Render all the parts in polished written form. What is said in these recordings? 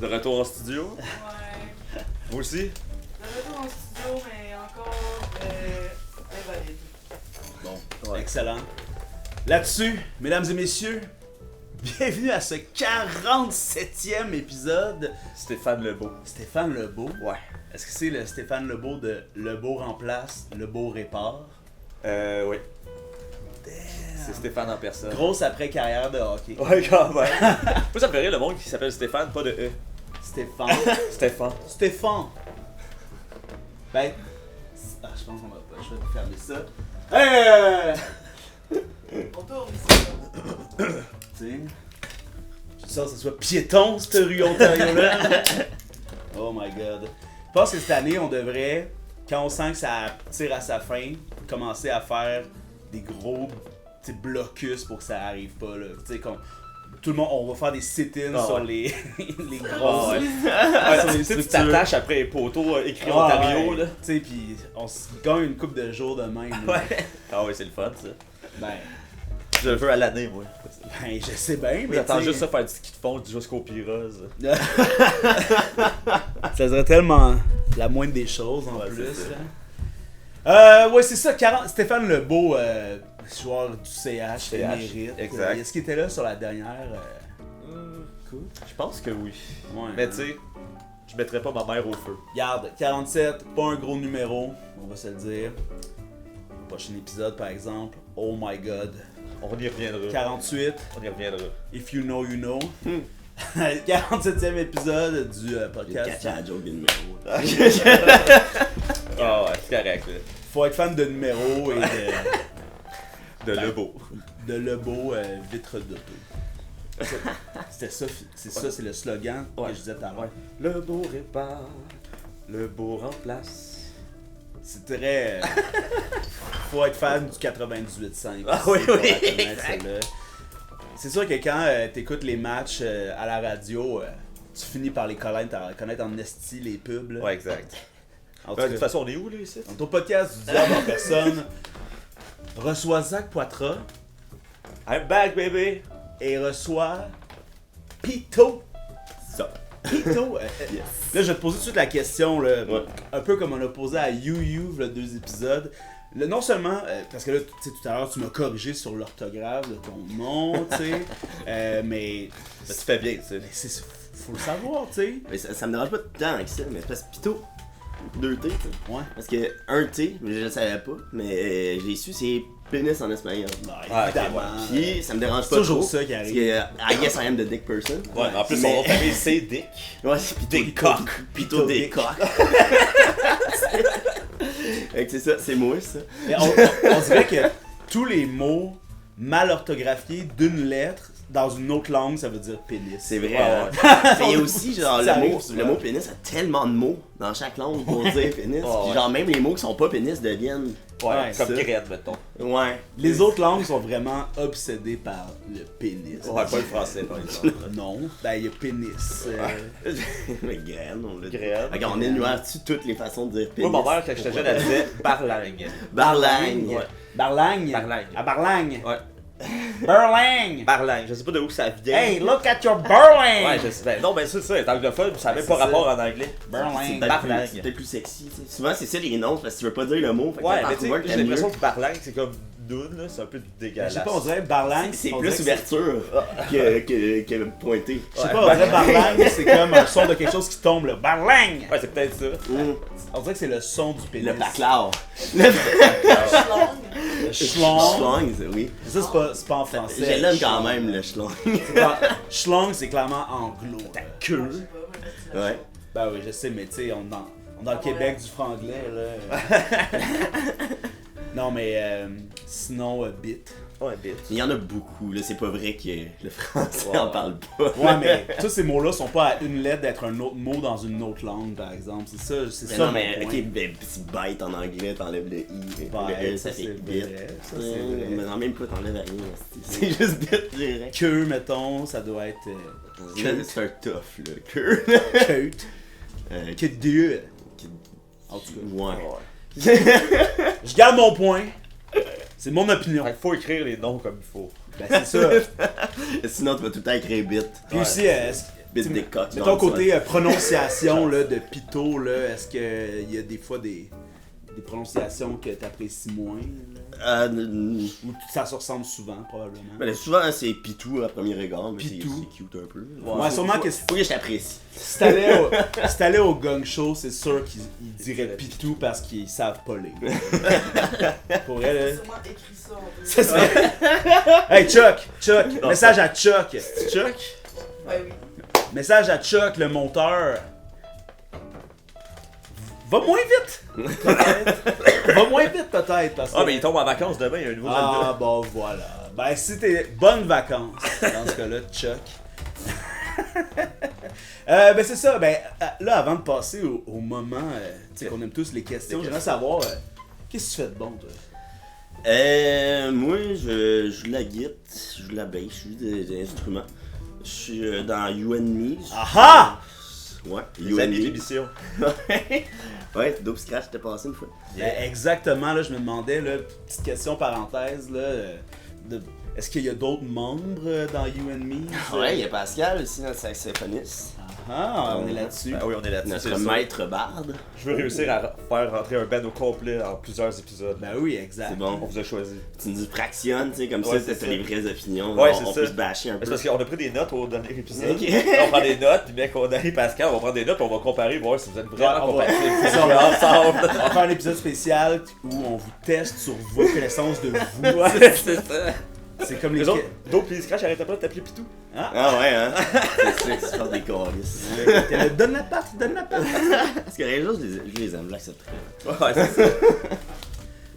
retour en studio. Ouais. Moi aussi. De retour en studio, mais encore invalide. Bon, excellent. Là-dessus, mesdames et messieurs, bienvenue à ce 47e épisode. Stéphane Lebeau. Stéphane Lebeau. Ouais. Est-ce que c'est le Stéphane Lebeau de Lebeau remplace, Lebeau répare? Oui. Damn. C'est Stéphane en personne. Grosse après-carrière de hockey. Ouais, quand même. Moi, ça me fait rire le monde qui s'appelle Stéphane, pas de E. Stéphane. Stéphane. Stéphane. Ben. Je pense qu'on va pas. Je vais fermer ça. Hey! On tourne ici. T'sais. Ça soit piéton, cette rue Ontario-là. Oh my god. Je pense que cette année, on devrait, quand on sent que ça tire à sa fin, commencer à faire des gros blocus pour que ça arrive pas. Là. Tout le monde, on va faire des sit-ins sur les gros. Ouais. Sur les Tu structures. t'attaches après les poteaux écrits Ah, Ontario, ouais. là. Tu sais, pis on se gagne une couple de jours de même. là. Ouais. Ah ouais, c'est le fun, ça. Ben, Je le veux à l'année, moi. ben, je sais bien, mais J'attends t'sais, juste ça faire du ski de fond jusqu'au Pyrrhose. ça serait tellement la moindre des choses en Ouais, plus. c'est ça. Là. Ouais, c'est ça. Stéphane Lebeau, joueur du CH, émérite. exact. Est-ce qu'il était là sur la dernière? Cool. Je pense que oui. Ouais. Mais tu sais, je mettrais pas ma mère au feu. Regarde, 47, pas un gros numéro, on va se le dire. Prochain épisode, par exemple. Oh my god. On y reviendra. 48, On y reviendra. if you know, you know. 47e épisode du podcast. Catch à la joke des numéros. Ah ouais, c'est correct, là. Faut être fan de numéros et De Lebeau. de Lebeau vitre d'auto. C'était ça, c'est le slogan que je disais tout à l'heure. Le beau répare, le beau remplace. C'est très. Faut être fan du 98.5. Ah oui, pour oui, reconnaître exact. celle-là. C'est sûr que quand t'écoutes les matchs à la radio, tu finis par les connaître en esti les pubs. Là. Ouais, exact. En tout De cas, toute façon, on est où, là, ici? dans ton podcast du diable en personne, reçoit Zach Poitras I'm back, baby! et reçoit Pito. Ça. Pito. Là, je vais te poser tout de suite la question, là, Ouais. un peu comme on a posé à You, le 2 épisodes. Là, non seulement, parce que là, tu sais, tout à l'heure, tu m'as corrigé sur l'orthographe de ton nom, tu sais, mais Mais tu fais bien, tu sais. faut le savoir, tu sais. Mais ça me dérange pas tant que ça, mais c'est parce que Pito, 2 T, tu sais. Ouais. Parce que un T, je le savais pas, mais j'ai su c'est pénis en espagnol. Ah, ok, Évidemment. Puis ça me dérange C'est pas toujours trop. ça qui Parce arrive. que I guess I am the dick person. Ouais, en plus, son Mais- nom de famille, c'est Dick. Ouais, c'est Pito. Dick cock. Pito dick cock. Fait que c'est ça, c'est moi ça. Mais on dirait que tous les mots mal orthographiés d'une lettre dans une autre langue, ça veut dire pénis. C'est vrai. Ouais, hein. Mais il y a aussi genre Ça le arrive mot souvent. pénis a tellement de mots dans chaque langue pour dire pénis. Oh, Puis ouais. genre même les mots qui sont pas pénis deviennent. Ouais, comme ça. graine, mettons. Ouais. Les autres langues sont vraiment obsédées par le pénis. Ouais, pas le français, par exemple. Non, ben il y a pénis. Mais graine, on l'a dit. Graine. Regarde, on énumère-tu toutes les façons de dire pénis? Moi, ma mère, quand j'étais jeune, elle disait barlagne. Barlagne. Ouais. Barlagne. Barlagne. À Barlagne. Ouais. Burling. Barlagne. Je sais pas de où ça vient. Hey, look at your burling. Ouais, je sais. Ben, non, ben c'est ça, elle est anglophone, ça n'a même c'est pas ça. rapport en anglais. C'est Burling. peut-être plus sexy, tu sais. Souvent, c'est ça les noms, parce que tu veux pas dire le mot. Fait que Ouais, par mais tu sais, word, j'ai t'aimes l'impression mieux. que barlagne, c'est comme noun, là, c'est un peu Je dégueulasse. sais pas, on dirait Barlagne. C'est on plus dirait ouverture que pointé. Je sais pas, on dirait Barlagne, c'est comme un son de quelque chose qui tombe là. Barlagne. Ouais, c'est peut-être ça. On dirait que c'est le son du pénis. Le baclard. Le schlong. Schlong, oui. Ça, c'est pas en français. Je l'aime quand Schlong. même, le schlong. Schlong, c'est clairement anglo. Ta queue. Ouais. Ben oui, je sais, mais tu sais, on est dans le Québec du franglais, là. Non, mais sinon, bit. Ouais, bitch. Il y en a beaucoup, là. C'est pas vrai que le français Ouais. en parle pas. Ouais, mais tous ces mots-là sont pas à une lettre d'être un autre mot dans une autre langue, par exemple. C'est ça, Mais ça non, mais mon ok, point. ben, petit bite en anglais, t'enlèves le i. Ouais, le e, ça, ça fait c'est bit. vrai, ça, c'est vrai. Mais non, même pas, t'enlèves rien. C'est juste bit direct. Queue, mettons, ça doit être. C'est un tough, là. Que. Queute. Que Dieu. En tout cas. Ouais. Je garde mon point. C'est mon opinion. Il faut écrire les noms comme il faut. Ben, c'est ça. Sinon, tu vas tout le temps écrire bit. Puis Ouais. aussi, Bit des coques. De ton côté, prononciation là, de Pito, là, est-ce qu'il y a des fois des prononciations que tu apprécies moins? Là? Ou ça se ressemble souvent, probablement? Ben, souvent, c'est Pitou à premier regard, mais Pitou. c'est cute un peu. Ouais, sûrement que Faut que je t'apprécie. si t'allais au Gang Show, c'est sûr qu'ils diraient Pitou parce qu'ils savent pas lire. Pour J'ai elle, sûrement écrit ça en plus. c'est ça. Hey Chuck, message à Chuck. Chuck? Ouais, oui. Message à Chuck, le monteur. Va moins vite! Peut-être. Va moins vite peut-être parce que... Ah, mais il tombe en vacances demain, il y a un nouveau Ah Zelda. bon voilà. Ben si t'es bonnes vacances dans ce cas-là, Chuck. Ben c'est ça, ben là avant de passer au moment tu sais qu'on aime tous les questions, j'aimerais savoir qu'est-ce que tu fais de bon toi? Moi, je joue de la guitare, je joue de la bass, je joue des instruments. Je suis dans You and Me. Aha! Ouais, Les You and amis de Me. l'émission. Ouais, Dope Scratch, t'es passé une fois. Ben, exactement, là je me demandais, là, petite question parenthèse, là, est-ce qu'il y a d'autres membres dans You and Me? Ouais, il y a Pascal aussi, notre saxophoniste. Ah, on est là-dessus. Ah oui, on est là-dessus. c'est Notre sûr. maître barde. Je veux réussir à faire rentrer un band au complet en plusieurs épisodes. Ben oui, exact. C'est On bon. vous a choisi. Tu nous fractionnes, tu sais, comme Ouais, ça, c'est t'as ça. les vraies opinions. Ouais, on c'est on ça. peut se bâcher un C'est peu. parce qu'on a pris des notes au dernier épisode. Ok. Là, on prend des notes, puis dès qu'on arrive Pascal, on va prendre des notes, puis on va comparer, voir si vous êtes vraiment Ouais, on va- compatibles. c'est ça, On va ensemble. On va faire un épisode spécial où on vous teste sur vos connaissances de vous. Ouais, c'est ça. C'est comme les... Les autres, d'autres, puis Scratch, arrêtait pas de t'appeler Pitou. Ah ouais, hein? C'est ça, c'est des choristes. Donne la patte, donne la patte. Parce que les autres, je les aime, je l'accepte très. Ouais, c'est ça.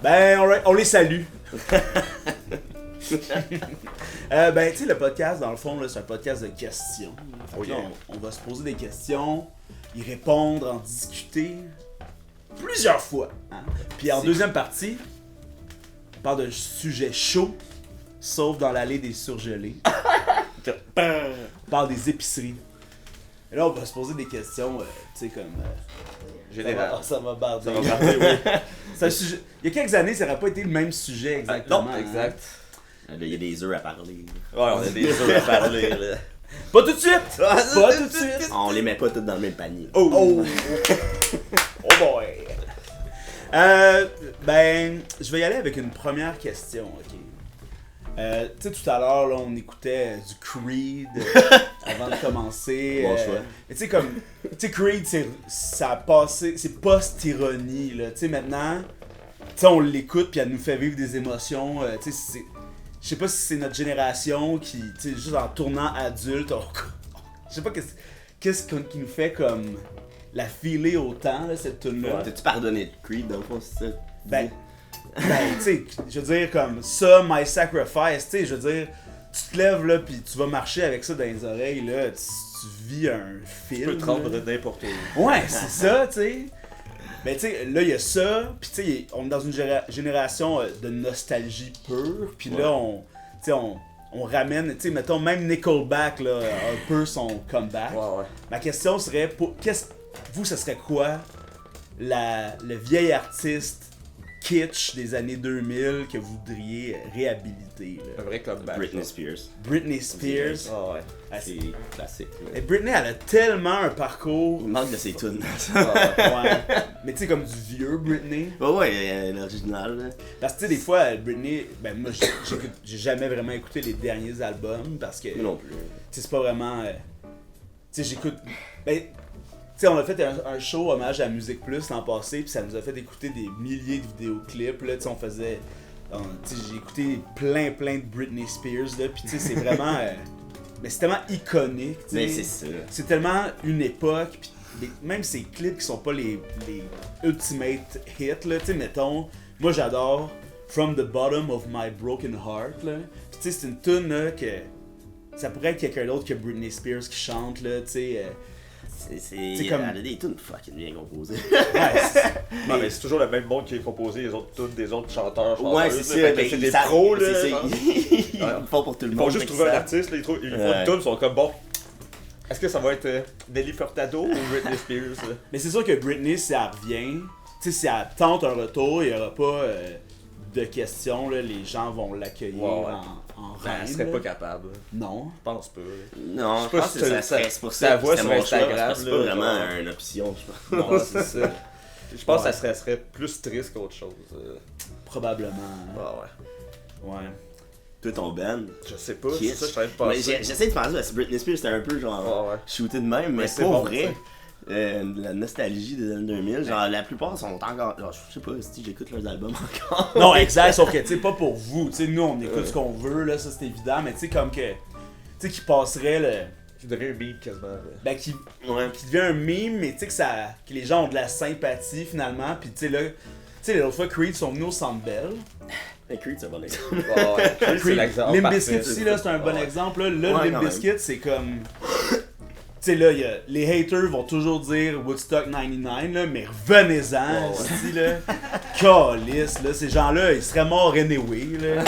Ben, on les salue. Ben, tu sais, le podcast, dans le fond, là, c'est un podcast de questions. Fait que Oh là, yeah. on va se poser des questions, y répondre, en discuter plusieurs fois. Hein? Puis en C'est- deuxième partie, on parle d'un sujet chaud, sauf dans l'allée des surgelés. On parle des épiceries. Et là, on va se poser des questions, tu sais, comme... Général. Ça va barder. Ça va partir, oui. C'est un sujet... Il y a quelques années, ça n'aurait pas été le même sujet exactement. Non, exact. Là, il y a des œufs à parler. Ouais, on a des choses à parler, là. Pas tout de suite! Pas tout de suite! On les met pas tous dans le même panier. Oh! Oh boy! Ben, je vais y aller avec une première question, ok? Tu sais, tout à l'heure, là, on écoutait du Creed avant de commencer. Bon choix. Mais tu sais, comme, tu sais, Creed, ça a passé, c'est post-ironie, là. Tu sais, maintenant, tu sais, on l'écoute puis elle nous fait vivre des émotions. Tu sais, je sais pas si c'est notre génération qui, tu sais, juste en tournant adulte, je sais pas qu'est-ce qui nous fait comme la filer autant, là, cette tune-là. T'as-tu pardonné de Creed, dans le fond, c'est ça? Ben, tu sais, je veux dire, comme ça, My Sacrifice, tu sais, je veux dire, tu te lèves là, puis tu vas marcher avec ça dans les oreilles, là, tu vis un film. Tu peux te rendre là. n'importe où. Ouais, c'est ça, tu sais. Ben, tu sais, là, il y a ça, puis tu sais, on est dans une génération de nostalgie pure, puis là, tu sais, on ramène, tu sais, mettons, même Nickelback, là, un peu son comeback. Ouais, ouais. Ma question serait, vous, ce serait quoi le vieil artiste kitsch des années 2000 que vous voudriez réhabiliter? Un Là? vrai comeback. Britney Spears. Britney Spears. Ah ouais. Ah, C'est classique. là. Et Britney, elle a tellement un parcours. Il manque de ses tunes. Ouais. Mais tu sais, comme du vieux Britney. Ouais, l'original. là. Parce que tu sais, des fois, Britney, ben moi, j'ai jamais vraiment écouté les derniers albums parce que. Moi non plus. Tu sais, c'est pas vraiment. Tu sais, j'écoute. Ben, tu sais, on a fait un show hommage à Musique Plus l'an passé, puis ça nous a fait écouter des milliers de vidéoclips. Là, tu sais, on faisait. Tu sais, j'ai écouté plein de Britney Spears, là, puis tu sais, c'est vraiment. Mais c'est tellement iconique, tu sais. Mais c'est ça. C'est tellement une époque, pis même ces clips qui sont pas les ultimate hits, là, tu sais, mettons, moi j'adore From the Bottom of My Broken Heart, là. Pis tu sais, c'est une tune, là, que ça pourrait être quelqu'un d'autre que Britney Spears qui chante, là, tu sais. C'est comme- Elle a des tunes fucking bien composées. Ouais, Non, mais c'est toujours le même monde qui est composé, les autres tunes des autres chanteurs. Ouais, chanteuses, c'est là. ça. Fait que c'est ils des savent- pros, là. c'est ça, genre. Ils le font pour tout le Ils monde. vont juste fait trouver un qu'ils artiste, là, ils font une Ouais. tune, ils sont comme bon. Est-ce que ça va être Nelly Furtado ou Britney Spears? Là? Mais c'est sûr que Britney, si elle revient, tu sais, si elle tente un retour, il y aura pas de questions, là, les gens vont l'accueillir Ouais. en Ben, reine. elle serait là. pas capable. Non. Je pense pas. Non, Je je sais pas pense si que ça- c'est pour ça ça. voit C'était sur mon choix, Instagram, parce que c'est là, pas vraiment genre. une option, je pense. Non, c'est ça. Je pense Ouais. que ça serait plus triste qu'autre chose. Probablement. Ah ouais. Ouais. Toi, ton band. Je sais pas, Kiss. c'est ça, je suis en train de Mais penser. j'essaie de penser, parce que Britney Spears, c'était un peu genre Ah ouais. shooté de même, mais Mais c'est c'est pas bon, vrai. La nostalgie des années 2000, genre la plupart sont encore. Genre, je sais pas si j'écoute leurs albums encore. Non, exact, sauf que, tu sais, pas pour vous. Tu sais, nous, on écoute ce qu'on veut, là, ça c'est évident, mais tu sais, comme que. Tu sais, qui passerait le. Tu devrais un beat quasiment. Là. Ben, qui Ouais. devient un meme, mais tu sais, que les gens ont de la sympathie finalement, pis tu sais, là. Tu sais, l'autre fois, Creed sont venus au Centre Bell. Mais Creed, c'est un bon exemple. Ah ouais. C'est Creed, l'exemple. Limp parfait, Bizkit aussi, là, c'est un bon Ouais. exemple. Là, là Ouais, Limp quand Bizkit, c'est comme. Tu sais, là, les haters vont toujours dire Woodstock 99, là, mais revenez-en, Ouais, ici, là. Calice, là, ces gens-là, ils seraient morts anyway, là.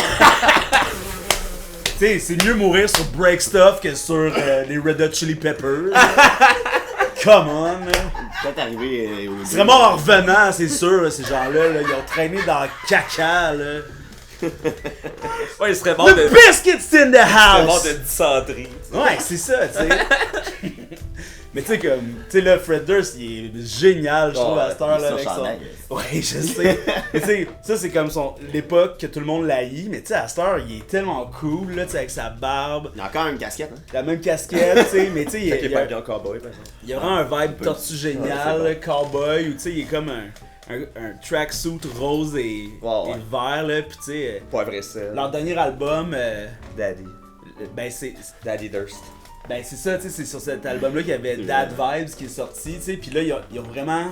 Tu sais, c'est mieux mourir sur Break Stuff que sur les Red Hot Chili Peppers. Come on, là. Peut-être arrivé au. Ils seraient morts en revenant, c'est sûr, là, ces gens-là, là. Ils ont traîné dans le caca, là. Ouais, il serait mort de. The biscuits in the Il serait mort house! de dysenterie. Ouais, c'est ça, tu sais. Mais tu sais, comme, tu sais, là, Fred Durst, il est génial, je trouve, à cette heure-là, avec son. Ouais, je sais. Mais tu sais, ça, c'est comme l'époque que tout le monde l'haït, mais tu sais, à cette heure, il est tellement cool, là, tu sais, avec sa barbe, Il a encore une casquette, hein. la même casquette, tu sais, mais tu sais, Fait qu'il est pas il bien en cowboy, par exemple. y a vraiment un vibe tortue génial, Ouais, cowboy, ou tu sais, il est comme un tracksuit rose et Ouais. vert, là, pis tu sais, Pas vrai, c'est. leur dernier album, Daddy. ben c'est. Daddy Durst. Ben c'est ça, tu sais, c'est sur cet album-là qu'il y avait C'est Dad vrai. Vibes qui est sorti, tu sais, puis là, ils ont vraiment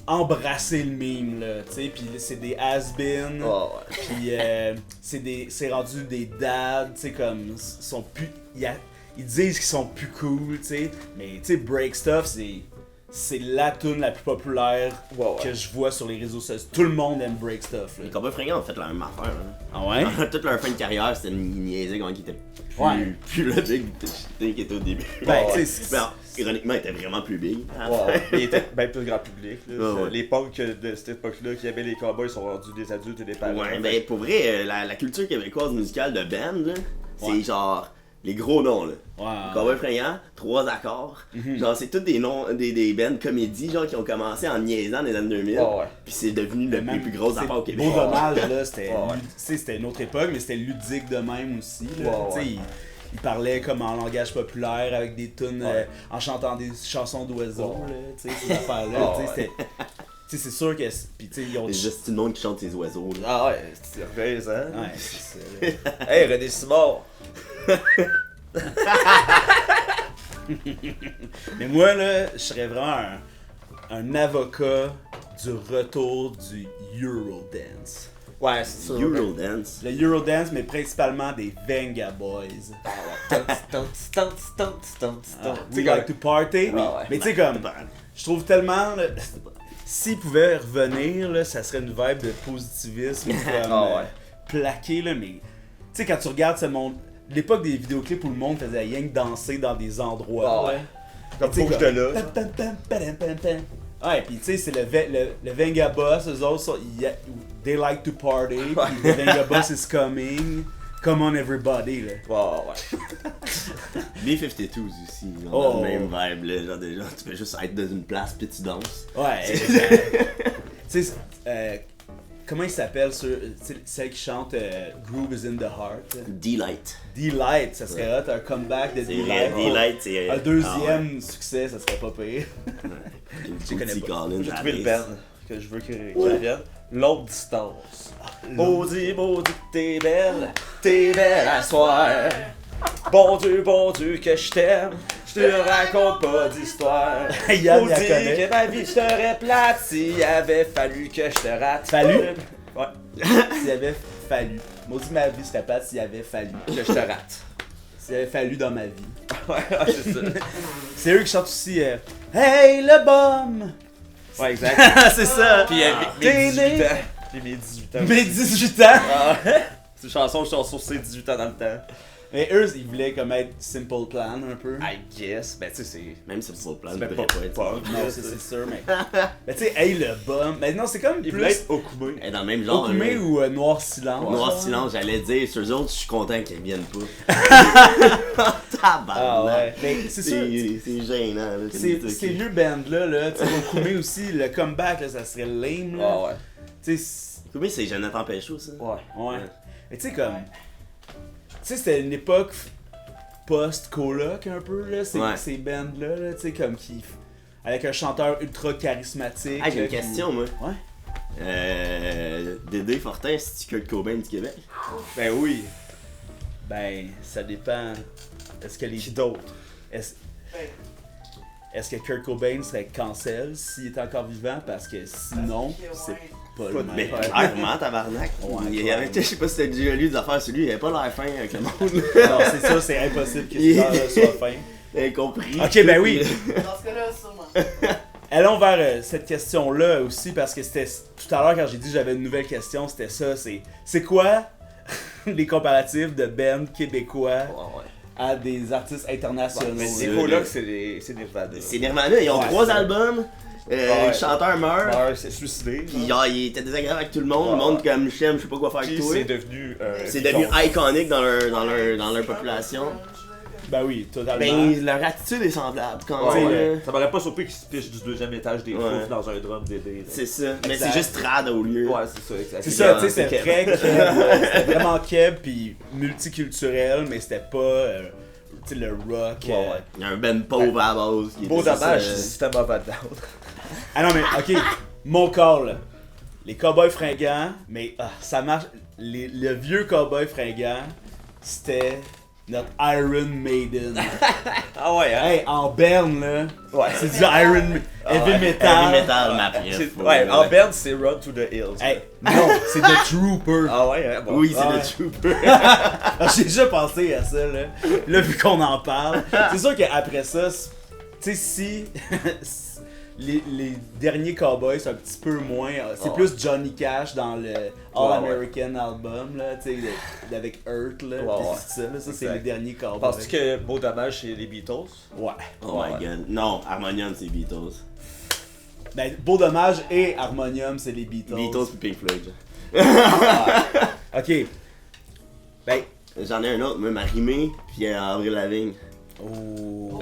embrassé le meme, là, tu sais, puis c'est des has-been, Oh ouais. puis c'est rendu des dads, tu sais, comme, ils sont plus, ils disent qu'ils sont plus cool, tu sais, mais tu sais, Break Stuff, c'est la tune la plus populaire Ouais, ouais. que je vois sur les réseaux sociaux. Tout le monde aime Break Stuff, là. Les Cowboys Fringants ont fait la même affaire, hein. Ah ouais? Toute leur fin de carrière, c'était une niaiser quand ils étaient Ouais. plus le big thing qu'ils étaient au début. Ben, Ouais. tu sais, Ben, ironiquement, ils étaient vraiment plus big. Ouais, il était bien plus grand public. Là. Ouais, ouais. Les punks de cette époque-là qui aimaient les cowboys sont rendus des adultes et des parents. Ouais, ben pour vrai, la culture québécoise musicale de band, là, c'est Ouais. genre les gros noms, là. ouais. Cowboy Fringant, 3 accords. Genre, c'est tous des noms, des bands comédies, genre, qui ont commencé en niaisant dans les années 2000. Ouais, ouais. Puis c'est devenu les Même, plus grosses c'est affaires au Québec. Beau dommage, là, c'était Ouais, ouais. tu sais, c'était une autre époque, mais c'était ludique de même aussi. Là. Ouais, Tu sais, ouais. il parlait comme en langage populaire avec des tunes Ouais. en chantant des chansons d'oiseaux, Ouais. là, tu sais, ces affaires-là. Ouais, tu sais, ouais. c'était- tu sais, c'est sûr que. Puis, tu sais, ils ont. C'est juste tout le monde qui chante ses oiseaux, là. Ah ouais, c'est revers, hein? Ouais, c'est ça. là. Hey, René Simard! Mais moi, là, je serais vraiment un avocat du retour du Eurodance. Ouais, c'est ça. Eurodance. Le Eurodance, mais principalement des Venga Boys. Tu We like to party. Ah ouais. Mais tu sais, comme, je trouve tellement. là, s'ils pouvaient revenir, là, ça serait une vibe de positivisme comme, Ah ouais. plaqué, là, mais. Tu sais, quand tu regardes ce monde. L'époque des vidéoclips où le monde faisait rien que danser dans des endroits. Ah ouais. là. Comme Tu sais, Fouche de là. pam, pam, pam, pam, pam, pam. Ouais, pis tu sais, c'est le Venga Boss, eux autres, they like to party, pis le Venga Boss is coming. Come on everybody, là. Ouais, ouais. B-52s aussi, genre, Oh. dans le même vibe, là, genre déjà, tu fais juste être dans une place pis tu danses. Ouais, tu sais, comment il s'appelle celle qui chante Groove is in the Heart? D-Light. D-Light, ça serait hot, un comeback de C'est D-Light. D-Light, c'est... Un deuxième succès, ça serait pas pire. Je connais pas. J'ai trouvé le band que je veux qu'il revienne. Longue distance. Maudit, maudit, t'es belle à soir. Bon Dieu, que je t'aime. Je te raconte pas d'histoire. Yann, il la Maudit connaît. que ma vie serait plate s'il avait fallu que je te rate. Fallu? Ouais, S'il avait fallu. Maudit ma vie serait plate s'il avait fallu. que je te rate. S'il avait fallu dans ma vie. Ouais, c'est ça. C'est eux qui chantent aussi Hey le bum! Ouais, exact. C'est ça! Puis T'es mes 18 né. ans. Puis mes 18 ans. Mes 18 ans! Ah, c'est une chanson, je suis sur ses 18 ans dans le temps. Mais eux, ils voulaient comme être Simple Plan un peu. I guess. Ben, tu sais, c'est. Même si c'est le plan, C'est il même devrait pas pas être. punk. Non, c'est sûr, mais. Mais tu sais, hey, le bum. Mais non, c'est comme Il voulait plus. être Okume. Elle est dans le même genre. Okume là. ou Noir Silence. Noir genre. silence, j'allais dire, sur eux autres, je suis content qu'ils viennent pas. Ah Tabarnak. ouais. Mais c'est sûr. C'est gênant, là. Ces deux bands-là, là, tu sais, Okume aussi, le comeback, là, ça serait lame, là. Ah ouais. Tu sais, Combien c'est Jonathan Péchaud, ça? Ouais. ouais. Mais tu sais, comme. Tu sais, c'était une époque post-coloc un peu, là, Ouais. ces bands-là, là, tu sais, comme qui. Avec un chanteur ultra charismatique. Ah, j'ai là, une qui- question, moi. Ouais. Dédé Fortin, c'est-tu Kurt Cobain du Québec? Ben oui. Ben, ça dépend. Est-ce que les. Qui d'autre? Est-ce Ben, est-ce que Kurt Cobain serait cancel s'il était encore vivant? Parce que sinon, parce que, c'est ouais. pas Pas le de- Mais même. clairement, tabarnak. Ouais, Il y avait, je sais pas si t'as déjà lu des affaires sur lui, il avait pas l'air fin avec le monde. Non, c'est ça, c'est impossible que ce gars-là soit fin. Incompris. Ok, ben oui. Dans ce cas-là, sûrement. Allons vers cette question-là aussi, parce que c'était tout à l'heure quand j'ai dit que j'avais une nouvelle question, c'était ça, c'est quoi les comparatifs de bands québécois Ouais, ouais. à des artistes internationaux? Mais là? c'est Coloc, c'est Nirvana. C'est Nirvana, ils ont Ouais, 3 ça. albums. Ouais. Le chanteur meurt. Ouais, c'est suicidé. Puis genre, il était désagréable avec tout le monde. Ouais, Le monde ouais. comme Shem, je sais pas quoi faire avec Puis toi. c'est devenu. C'est devenu iconique dans leur population. Ben oui, totalement. Ben, leur attitude est semblable quand Ouais, même. ouais. là. Ça m'aurait pas surpris qu'ils se pichent du deuxième étage des Ouais. fours dans un drum d'aider. C'est ça. Mais Exact. c'est juste trad au lieu. Ouais, c'est ça, exact. c'est ça, tu sais, C'est c'était très keb, c'était vraiment keb puis multiculturel, mais c'était pas, tu sais, le rock. Ouais, ouais. Il y a un ben pauvre à la base. Qui Beau était dommage, juste, c'est System of a Down. Ah non, mais ok, mon call, là. Les cowboys fringants, mais ça marche. Le vieux cowboy fringant, c'était notre Iron Maiden. Ah ouais, hein? Hey, en berne, là, Ouais. c'est du Iron Heavy ouais. Metal. Heavy metal, ma préf. C'est- Ouais, en berne, c'est Run to the Hills. Hey, non, c'est The Trooper. Ah ouais, hein? Bon. Oui, c'est Ouais. le trooper. Ah, j'ai déjà pensé à ça, là. Là, vu qu'on en parle. C'est sûr qu'après ça, tu sais, si les derniers Cowboys, c'est un petit peu moins. C'est Ouais. plus Johnny Cash dans le All Ouais, American album, là, tu sais, avec Earth, là. Ouais, pis ouais. c'est ça, là, ça, c'est Exact. les derniers Cowboys. Penses-tu que Beau dommage, c'est les Beatles? Ouais. Oh my Ouais. god. Non, Harmonium, c'est Beatles. Ben, Beau Dommage et Harmonium, c'est les Beatles. Beatles puis Pink Floyd. Ok. Ben. J'en ai un autre, moi, Marimé puis Avril Lavigne. Oh. Oh.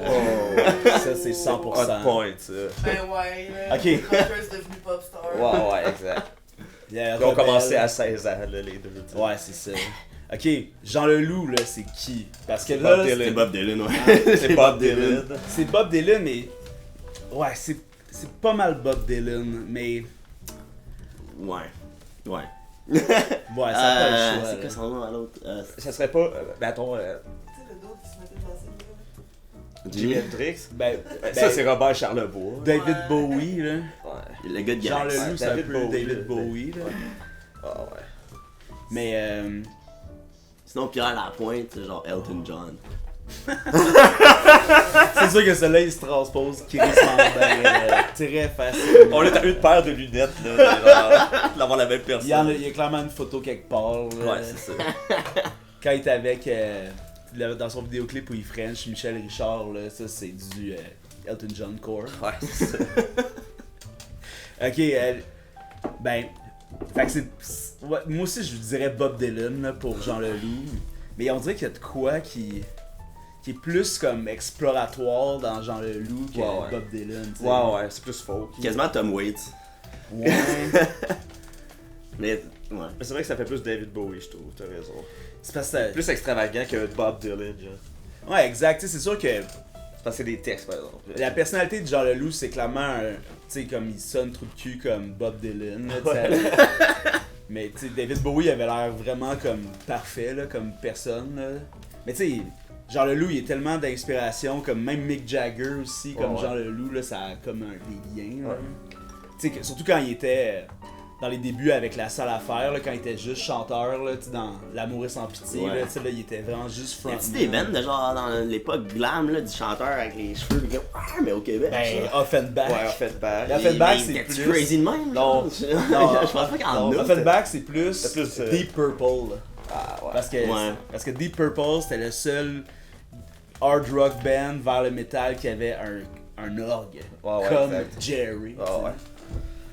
Ça, c'est 100%. On point, ça. Ben ouais, là. Ok. Rockers devenu popstar. Ouais, ouais, exact. Yeah, Ils ont Rebelle. commencé à 16 ans, là, les deux. tu sais. Ouais, c'est ça. Ok, Jean Leloup, là, c'est qui? Parce que C'est là, Bob c'est- Dylan. C'est Bob Dylan, ouais. C'est Bob Dylan. c'est Bob Dylan, mais. Ouais, c'est pas mal Bob Dylan, mais. Ouais. Ouais. Ouais, ça n'a pas le choix. C'est quoi là. son nom à l'autre? Ça serait pas, mettons, Tu sais, le dos qui se mettait dans ses yeux. Jimi Hendrix. Ben, Ça, c'est Robert Charlebois. David Ouais. Bowie, là. Ouais. Le gars de Jean Galaxy. Leloup, c'est un David peu Bowie, David là. Bowie, là. Ah ouais. Mais, Sinon, Pierre Lapointe, c'est genre Elton John. c'est sûr que celui-là, il se transpose crissement bien. Très facile. On est à une paire de lunettes, là. D'avoir la même personne. Il y a clairement une photo quelque part. Là. Ouais, c'est ça. Quand il est avec, dans son vidéoclip où il French, Michel Richard, là, ça c'est du Elton John Core. Ouais, c'est ça. Ok, ben, fait que ouais, moi aussi je dirais Bob Dylan là, pour Jean Leloup, mais on dirait qu'il y a de quoi qui est plus comme exploratoire dans Jean Leloup que Ouais, ouais. Bob Dylan. tu sais. Ouais, ouais, c'est plus folk. Quasiment Tom Waits. Ouais. Mais, ouais. Mais c'est vrai que ça fait plus David Bowie, je trouve, t'as raison. C'est parce que Plus extravagant que Bob Dylan, genre. ouais, exact. Tu sais, c'est sûr que C'est parce que c'est des textes, par exemple. la personnalité de Jean Leloup, c'est clairement tu sais, comme il sonne trou de cul comme Bob Dylan. Là, tu sais. Mais tu sais, David Bowie avait l'air vraiment comme parfait, là, comme personne. Là. Mais tu sais, Jean Leloup, il y a tellement d'inspiration, comme même Mick Jagger aussi, comme Ouais, ouais. Jean Leloup, là, ça a comme des liens. là. Ouais. Tu sais, surtout quand il était dans les débuts avec la salle à faire, là, quand il était juste chanteur, là, tu sais, dans L'amour est sans pitié, Ouais. là, tu sais, là, il était vraiment juste Y frontman. a-tu des bands de genre dans l'époque glam là, du chanteur avec les cheveux pis comme, ah, mais au Québec? Ben, ça. Offenbach. Ouais, Offenbach. La Offenbach, c'est T'es-tu plus- crazy de même? Non. genre? Non. Je pense pas qu'il y en a. Offenbach, c'est plus, C'est plus, Deep Purple. là. Ah, ouais. Parce que Deep Purple, c'était le seul hard rock band vers le métal qui avait un orgue. Ouais, comme exact. Jerry. Ah, ouais.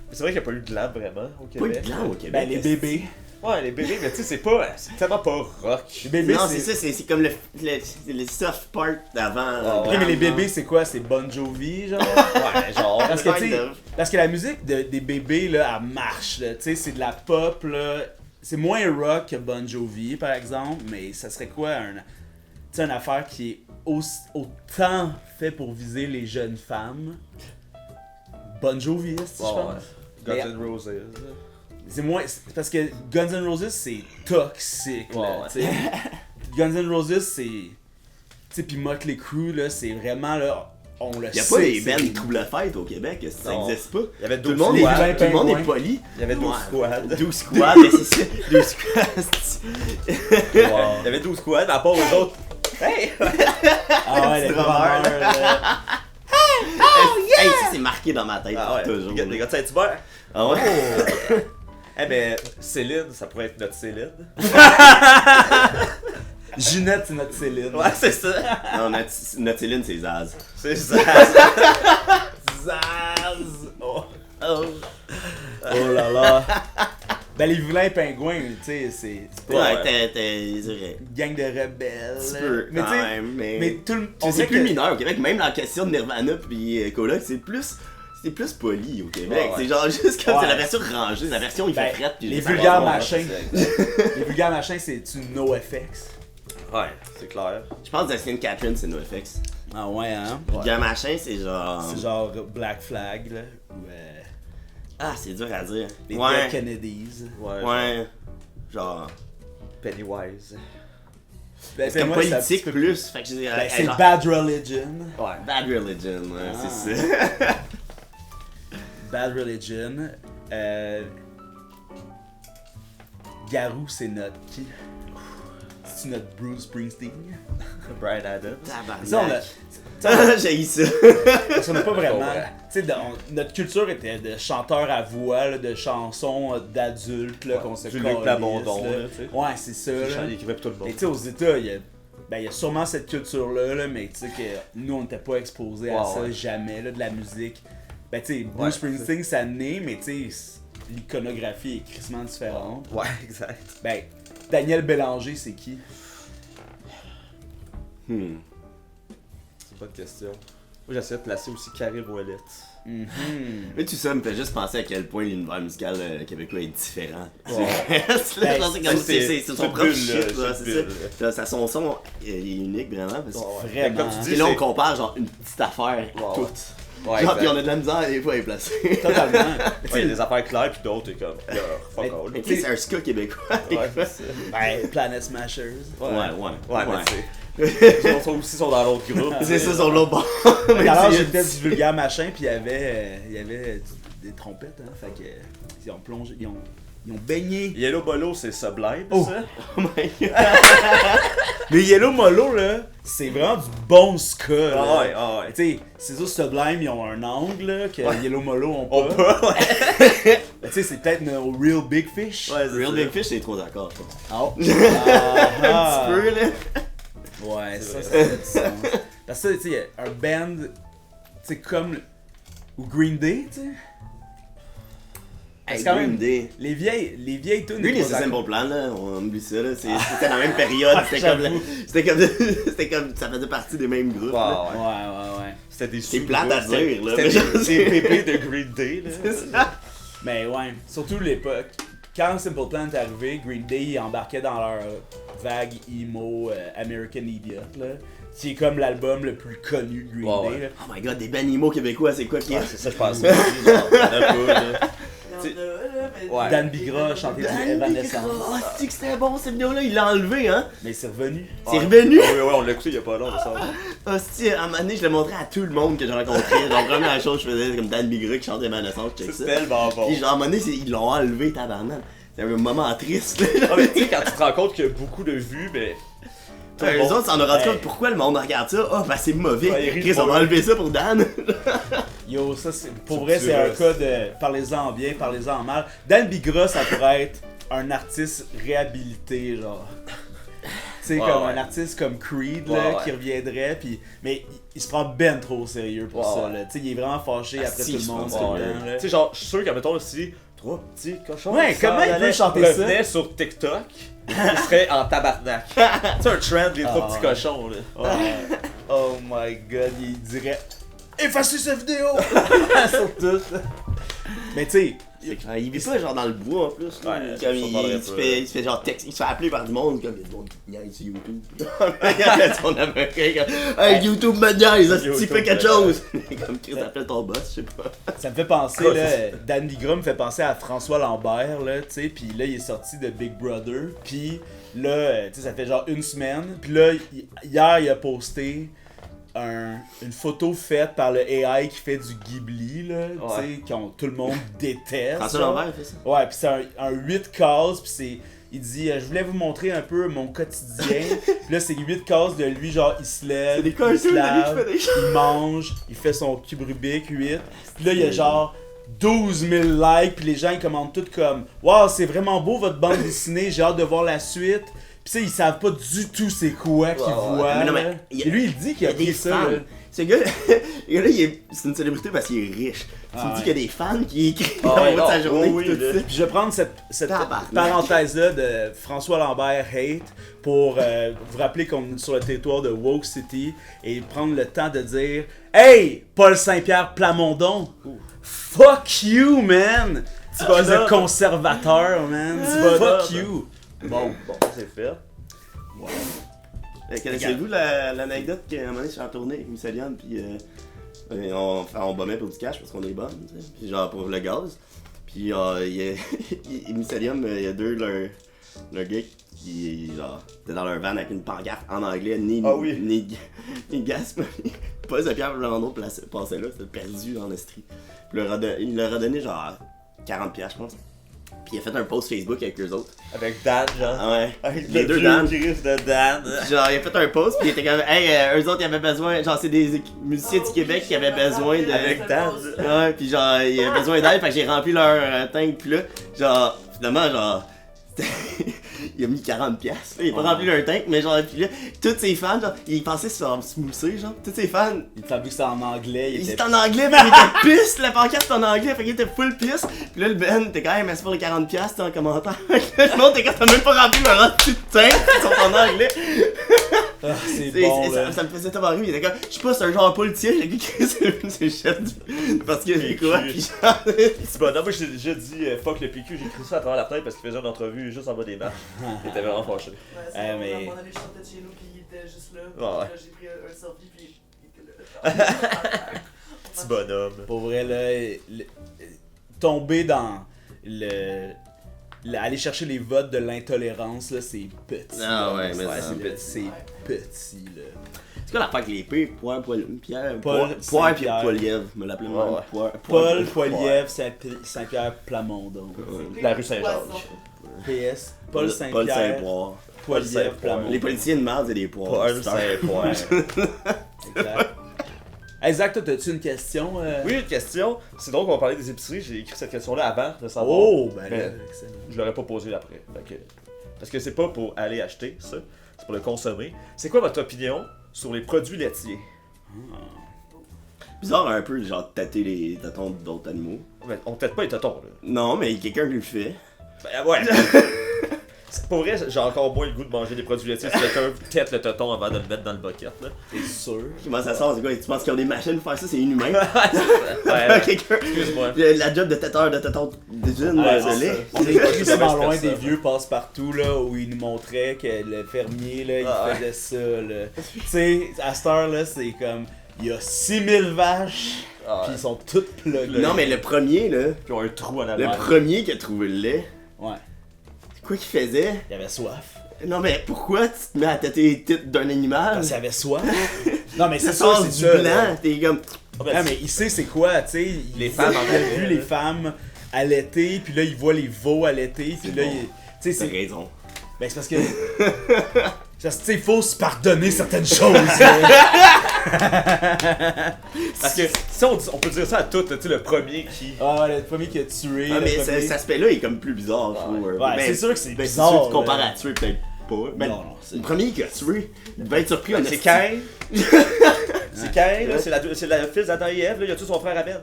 Mais c'est vrai qu'il n'y a pas eu de glam vraiment au Pas Québec. de glam au Québec. Ben, les bébés. Ouais, les bébés, mais tu sais, c'est tellement pas rock. Les bébés, Non, c'est ça, c'est comme le soft part d'avant. Ah, Ok, mais les bébés, c'est quoi? C'est Bon Jovi, genre? Ouais, genre. Parce que, tu sais, Kind of. parce que la musique des bébés, là, elle marche, là. Tu sais, c'est de la pop, là. C'est moins rock que Bon Jovi, par exemple, mais ça serait quoi tu sais, une affaire qui est autant fait pour viser les jeunes femmes? Bon Jovi, je Ouais, pense. Guns Mais- N' Roses. C'est moins. C'est parce que Guns N' Roses, c'est toxique, là. Ouais, Tu sais. Guns N' Roses, c'est. Tu sais, pis Motley Crue, là, c'est vraiment, là. On le Y'a sait. pas les c'est- bands Trouble Fête au Québec, ça Non. existe pas. Il y avait Tout le 12 monde, squads. tout le monde Pingouins. est poli. Il y avait 12 Ouais. squads. 12 squads, mais c'est ça. 12 squads. Il y avait 12 squads, à part aux autres. Hey! Ah ouais, les drummer, drummers, là. Hey, ça c'est marqué dans ma tête Ah ouais, toujours. les gars de Saint-Hubert. Ah ouais? Eh ben, Céline, ça pourrait être notre Céline. Ginette, c'est notre Céline. Ouais, c'est ça. Non, notre Céline, c'est Zaz. C'est ça. Zaz! Oh. Oh là là! Ben, les vilains pingouins, tu sais, c'est pas Ouais, t'es vrai. une gang de rebelles. Un petit peu, Mais quand tu sais, même, mais tout le on C'est dirait plus que- mineur au Québec, même la question de Nirvana pis Coloc, c'est plus poli au Québec. Ouais, ouais. C'est genre juste comme Ouais. c'est la version rangée, la version il fait Ben, frette pis les ça vulgaires va. machins. Les vulgaires machins, c'est-tu NoFX? Ouais, c'est clair. Je pense que Saint Catherine c'est NoFX. Ah ouais, hein? Vulgaire machin c'est genre. C'est genre Black Flag, là. Ou Ah, c'est dur à dire. les Ouais. Dead Kennedys. Ouais. Ouais. Genre. Pennywise. Ben, C'est comme moi, c'est un politique petit peu- plus. Fait que je Ben, c'est genre, Bad Religion. Ouais. Bad Religion, ouais, Ah. c'est ça. Bad Religion. Garou, c'est notre qui? C'est notre Bruce Springsteen? Brian Adams. Ça, on a, Tabarnak. J'ai eu ça. parce qu'on a pas vraiment. Ouais. Tu sais, notre culture était de chanteurs à voix, là, de chansons d'adultes là, qu'on se Du Luc calisse, Plamondon, là. là, tu sais. Ouais, c'est ça. Là. Il écrivait pour tout le Mais monde. tu sais, aux États, il y a sûrement cette culture-là, là, mais tu sais que nous, on n'était pas exposés à Ouais, ça, ouais. jamais, là, de la musique. Ben, tu sais, Bruce Ouais, Springsteen, ça naît, mais tu sais, l'iconographie est crissement différente. Ouais, exact. Ben, Daniel Bélanger, c'est qui? C'est une bonne question. Moi, j'essaie de placer aussi Karim Ouellet. Mhm. Mais tout ça me fait juste penser à quel point l'univers musical québécois est différent. Ouais. C'est Ben, genre, c'est comme c'est son une propre bulle, shit, là, là, c'est c'est une ça. Ça, son son il est unique vraiment. Parce que Ouais. Vraiment. Comme tu Et dis, là on c'est- compare genre une petite affaire Ouais, toute. Ouais, Genre, puis on exact. a de la misère des fois à les placer. Totalement. Ouais, il y a des affaires claires, puis d'autres, t'es comme, Mais- fuck all. Mais tu sais, c'est un ska québécois. Ouais, c'est ça. Ben, Planet Smashers. Ouais, ouais. Ouais, mais tu sais. Ils sont aussi dans l'autre groupe. C'est ça sur l'autre bord. Alors, Même si- j'étais du vulgaire machin, puis il y avait des trompettes, hein. Fait que, ils ont plongé, ils ont baigné. Yellow Bolo, c'est Sublime, Oh. ça? Oh my god. Mais Yellow Molo, là, c'est vraiment du bon ska. là. Ah ouais, ah ouais. Tu sais, c'est sûr, Sublime, ils ont un angle là, que Ouais. Yellow Molo ont pas. On peut, ouais. Mais tu sais, c'est peut-être nos Real Big Fish. Ouais, c'est Real ça. Big Fish, c'est trop d'accord. je pense. Oh. Un petit peu, là. Ouais, C'est ça, vrai. ça fait du sens. Parce que, tu sais, un band, tu sais, comme. Ou Green Day, tu sais. Hey, C'est quand Green même- Day. Les vieilles tunes. Green Day, c'est Simple Plan, là. On oublie ça, là. C'était la même période. J'avoue. C'était comme. Ça faisait partie des mêmes groupes. là. Ouais, Ouais, ouais. ouais. C'était des C'est plate à sous-groupes, dire, là, C'était mais je des sais. pépés de Green Day, là. C'est ça. Mais ouais, surtout l'époque. Quand Simple Plan est arrivé, Green Day ils embarquaient dans leur vague emo American Idiot, là. Qui est comme l'album le plus connu de Green Ouais, Day. ouais. Là. Oh my god, des banimaux québécois, c'est quoi qui Ouais, est? c'est ça, je pense. Genre, il y en a pas, là. Il y en a, là, mais. Ouais. Dan Bigra a chanté du Evanescence. Oh, c'est que c'était bon cette vidéo-là, il l'a enlevé, hein? Mais c'est revenu. C'est revenu! Ouais, ouais, on l'a écouté il y a pas longtemps, ça. Hostie, à un moment donné, je l'ai montré à tout le monde que j'ai rencontré. La première chose que je faisais, c'est comme Dan Bigra qui chantait Evanescence, je check C'est ça. tellement bon. Puis genre, à un moment donné, ils l'ont enlevé, tabarnak. C'est un moment triste, là. Ah, mais tu sais, quand tu te rends compte qu'il y a beaucoup de vues, mais. Ouais, eux autres s'en ont rendu Hey. compte pourquoi le monde regarde ça. Ah, ben c'est mauvais. Ouais, ils rient Chris, on pas. va enlever ça pour Dan. Yo, ça c'est. Pour Faut vrai, que tu c'est un restes. cas de parlez-en en bien, parlez-en en mal. Dan Bigra, ça pourrait être un artiste réhabilité, genre. Tu sais, Ouais, comme ouais. un artiste comme Creed, Ouais, là, ouais. qui reviendrait, puis mais il se prend ben trop au sérieux pour Ouais, ça, ouais. là. Tu sais, il est vraiment fâché Ah, après si, tout le il se monde, prend tout au le sérieux. temps, là. Tu sais, genre, je suis sûr qu'à mettons si 3 petits cochons. Ouais, s'en comment il peut allaient, chanter ça? revenaient sur TikTok, il serait en tabarnak. Tu sais, un trend, les 3 Ah, petits ouais. cochons, là. Ouais. Oh my god, il dirait effacer cette vidéo sur tout. Mais tu sais, Il vit pas genre dans le bois en plus. là. Ouais, Comme ça parlerait il se pas. fait, il se fait genre texte, il se fait appeler par du monde comme il y a du monde qui niaise sur YouTube. Il y a son américain comme hey YouTube me niaise, tu YouTube fais quelque me chose. Comme Chris appelle ton boss, je sais pas. ça me fait penser, Quoi, là, Dan Bigra me fait penser à François Lambert, là, tu sais, pis là, il est sorti de Big Brother, pis là, tu sais, ça fait genre une semaine, pis là, hier, il a posté une photo faite par le AI qui fait du Ghibli, là, tu sais, tout le monde déteste. François genre. Lambert fait ça. Ouais, pis c'est un 8 cases, pis c'est... Il dit, je voulais vous montrer un peu mon quotidien. Pis là, c'est 8 cases de lui, genre, il se lève, C'est des il se cartoons de lui qui lave, fait des choses. il mange, il fait son cube Rubik 8. Pis là, il y a genre 12 000 likes, pis les gens, ils commentent tout comme « Wow, c'est vraiment beau votre bande dessinée, j'ai hâte de voir la suite. » Pis tu sais, ils savent pas du tout c'est quoi qu'ils Ouais, voient. Mais non, là. mais il y a- Et lui, il dit qu'il Il y a a des pris ça, fans. là. Ce gars, le gars là, c'est une célébrité parce qu'il est riche. Tu me ouais. dis qu'il y a des fans qui écrivent Ah dans ouais, de sa non, journée oui, pis tout là. ça. Puis je vais prendre cette Tabarnak. parenthèse-là de François Lambert Hate pour vous rappeler qu'on est sur le territoire de Woke City et prendre le temps de dire « Hey, Paul Saint-Pierre Plamondon, fuck you, man! Tu vas bonhomme. être conservateur, man! bonhomme. Fuck you! » Bon, c'est fait. Connaissez-vous l'anecdote qu'à un moment donné, je suis en tournée avec Missalian pis on bombait pour du cash parce qu'on est bonnes, tu sais. Pis genre pour le gaz. Pis il y a Missalium, il y a deux leurs gars qui genre étaient dans leur van avec une pancarte en anglais, ni Ah oui. ni gaz, pas de Pierre Blandon passait là, c'était perdu dans l'estrie. Pis il leur a donné genre 40$, je pense. Pis il a fait un post Facebook avec eux autres. Avec Dan, genre. Ah ouais. Avec Les le deux vieux Dan. Chris de Dan. Genre, il a fait un post, pis il était comme, hey, eux autres, ils avaient besoin, genre, c'est des musiciens du Québec qui avaient besoin de. Avec Dan. Ouais, pis genre, il avait besoin d'aide, fait que j'ai rempli leur tank, pis là, genre, finalement, genre, il a mis 40$. Là, il a pas rempli leur tank, mais genre, pis là, tous ses fans, genre, ils pensaient se faire smousser, genre, tous ses fans, Il t'a vu que c'était en anglais, il était... était en anglais, pis il était pisse, la pancarte était en anglais, fait qu'il était full pisse. Pis là, le Ben, t'es quand même merci pour les 40$ t'es en commentaire. Fait que le monde, t'es quand t'as même pas rempli leur petit tank, ils sont en anglais. Ah, c'est bon, là. Ça me faisait tellement rire, il était comme, je sais pas, c'est un genre politicien, j'ai dit c'est le chef du. Parce que j'ai quoi, pis genre. C'est bon, non, moi j'ai déjà dit fuck le PQ, j'ai écrit ça à travers la tête parce qu'il faisait une entrevue juste en bas des marches. Il était vraiment fâché. Ouais, c'est Ah, bon, mais- à un moment donné, je sortais de chez nous, puis il était juste là. Ouais, ouais. Là, j'ai pris un selfie, puis il était là. Petit bonhomme. Pour vrai, là, tomber dans aller chercher les votes de l'intolérance, là, c'est petit. Ah là. ouais, mais c'est c'est petit. C'est petit, là. C'est quoi l'affaire avec les P, Pierre, Paul Poire pis Saint-Pierre. Poiliev, me l'appelait Ouais, moi. ouais. Paul Poiliev, Saint-Pierre Plamondon. La rue Saint-Jacques. PS, Paul Paul Saint-Pierre, Saint-Poire. Poiliev Plamondon. Les politiciens de merde, c'est des poires. Paul Saint-Poire. Exact. Hey, Zach, toi, t'as-tu une question? Oui, une question. C'est drôle qu'on va parler des épiceries. J'ai écrit cette question-là avant de savoir. Oh, ben là, Mais excellent. je l'aurais pas posée après. Fait que- Parce que c'est pas pour aller acheter ça, c'est pour le consommer. C'est quoi votre opinion sur les produits laitiers? Bizarre un peu, genre, tâter les tâtons d'autres animaux. Ben, on tête pas les totons, là. Non, mais quelqu'un qui le fait. Ben ouais. C'est pour vrai, j'ai encore moins le goût de manger des produits laitiers si quelqu'un tête le toton avant de le mettre dans le bucket, là. T'es sûr? Comment ça sort, c'est quoi? Tu penses qu'ils ont des machines pour faire ça? C'est inhumain. Ouais, Quelqu'un. excuse-moi. La job de têteur de tâton d'usine, Ouais, de c'est lait. ça. On est tristement Ça va loin se des faire ça. vieux passe-partout là où ils nous montraient que le fermier là, il Ah ouais. faisait ça là. Tu sais, à cette heure là, c'est comme il y a 6000 vaches Ah, puis ils sont toutes pluguées. Non, mais le premier, là. Puis ont un trou en Le avant. premier qui a trouvé le lait, Ouais, c'est quoi qu'il faisait? il avait soif. Non, mais pourquoi tu te mets à tâter les titres d'un animal? Parce qu'il avait soif. Non mais Ça c'est ça, sort c'est du ça. blanc, là. t'es comme. Ah mais il sait c'est quoi, tu sais. Les femmes en il a allaient, vu là. les femmes allaiter, puis là il voit les veaux allaiter, puis C'est là bon. il... Tu sais T'as c'est... raison. Ben c'est parce que... tu sais, il faut se pardonner certaines choses. Parce que si on peut dire ça à tout, tu sais, le premier qui. Ah, le premier qui a tué. Ah, le mais premier... cet aspect-là est comme plus bizarre, je trouve. Ouais, c'est sûr que c'est ben, bizarre. C'est sûr que tu compares là. à tuer, peut-être pas. Ben, Non, c'est- le premier qui a tué, il devait être surpris en C'est esti. Cain. C'est Cain, là, c'est la fils d'Adam et Ève, là, il a tué son frère Abel.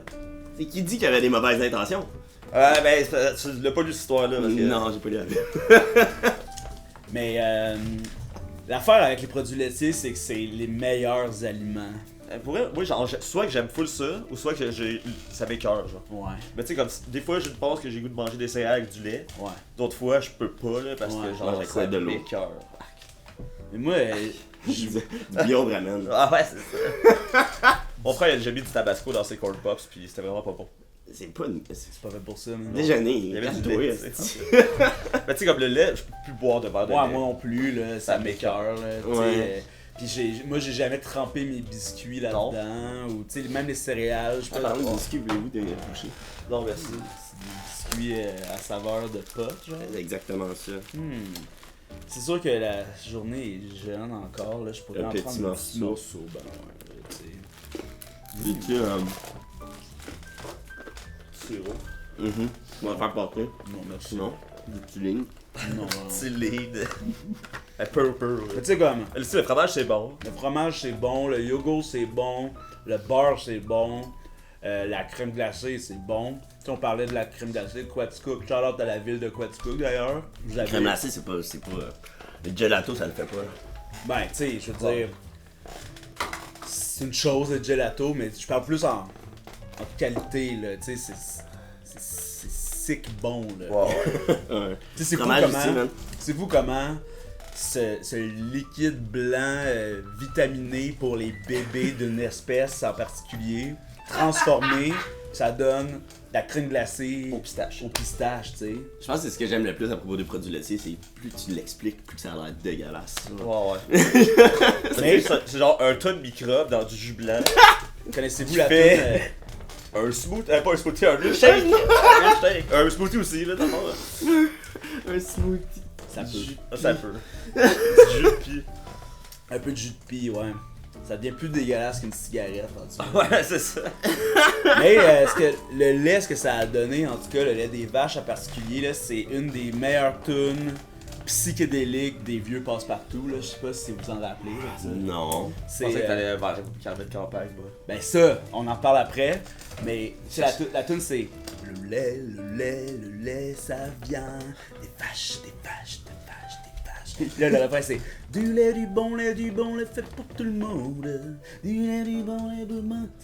C'est qui dit qu'il avait des mauvaises intentions? Ben, tu l'as pas lu cette histoire-là. Parce que... Non, j'ai pas lu la Mais l'affaire avec les produits laitiers, c'est que c'est les meilleurs aliments. Pour vrai, moi, genre, soit que j'aime full ça, ou soit que ça m'écoeure, genre. Ouais, Mais tu sais, comme des fois, je pense que j'ai le goût de manger des céréales avec du lait. ouais. D'autres fois, je peux pas, là, parce Ouais. que genre, Ouais, ça de l'eau. m'écoeure. Mais moi, Du bio vraiment. Ah ouais, c'est ça. Mon frère, il a déjà mis du tabasco dans ses corn pops, puis c'était vraiment pas bon. C'est pas une. c'est pas fait pour ça. Mais Déjeuner, Il y avait du calme-toi, lait. esti. Mais tu sais, comme le lait, je peux plus boire de verre de Ouais, lait. moi non plus, là, ça m'écoeure. Là, tu sais, Ouais. Puis moi, j'ai jamais trempé mes biscuits là-dedans, ou tu sais, même les céréales, je sais Ah, pas. parlant de biscuits, voulez-vous des bouchées? Non, merci. C'est des biscuits à saveur de pot, genre. C'est exactement ça. C'est sûr que la journée est jeune encore, là, je pourrais Un en petit prendre un petit morceau. morceau, ben ouais, tu sais. Veux-tu Sirop. On va le faire porter. Non, merci. Sinon, des petits lignes. Non, non. Petit lead. Un peu. Mais tu sais comme, Le fromage, c'est bon. le fromage c'est bon, le yogourt c'est bon, le beurre c'est bon, la crème glacée c'est bon. Tu sais, on parlait de la crème glacée de Quaticook, Charlotte à la ville de Quaticook d'ailleurs. Vous avez... Crème glacée, c'est pas. Le gelato, ça le fait pas. Ben, tu sais, je veux dire, c'est une chose le gelato, mais je parle plus en qualité, là, tu sais, c'est sick bon, là. Wow. Ouais. Tu sais, c'est fou Fromage comment, ici, man. c'est fou comment ce liquide blanc vitaminé pour les bébés d'une espèce en particulier, transformé, ça donne de la crème glacée Au pistache. au pistache, tu sais. Je pense que c'est ce que j'aime le plus à propos des produits laitiers, c'est plus tu l'expliques, plus que ça a l'air dégueulasse. Ouais. Mais C'est genre un tas de microbes dans du jus blanc. connaissez-vous la Fait- toune, Un smoothie, pas un smoothie, un milkshake. Un milkshake. Un smoothie aussi, là, d'abord. Un smoothie. ça peut. Ah, ça peut. Du jus de pie. Un peu de jus de pie, ouais. Ça devient plus dégueulasse qu'une cigarette, en tout cas. Ouais, c'est ça. Mais le lait, ce que ça a donné, en tout cas, le lait des vaches en particulier, là, c'est une des meilleures tunes psychédéliques des vieux passe-partout, là. Je sais pas si vous en rappelez, là, ça. Non. Je C'est, pensais que t'allais vers Carmen de campagne, moi. ben ça, on en parle après, mais tu sais, la tune c'est le lait, ça vient des vaches, des vaches, des vaches, des vaches. Là, le refrain c'est du lait fait pour tout le monde. Du lait du bon.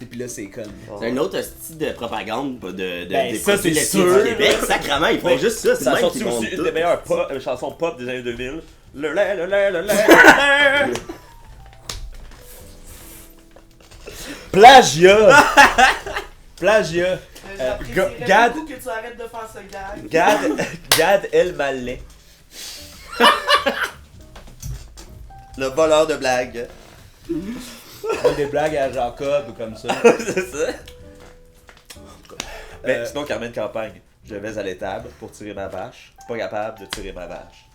Puis là, c'est comme. C'est un autre style de propagande de Ben, des ça, produits c'est laitiers sûr. du Québec. Sacrement, ils font Mais juste ça. C'est Ça a même sorti qu'ils aussi font une tout. des meilleures chansons pop des années 2000. Le lait. Plagiat! Plagiat! J'apprécierais Gad- beaucoup que tu arrêtes de faire ce gag. Gad Elmaleh. Le voleur de blagues. Des blagues à Jacob comme ça. C'est ça. Mais Euh, sinon, Carmen Campagne. Je vais à l'étable pour tirer ma vache. Pas capable de tirer ma vache.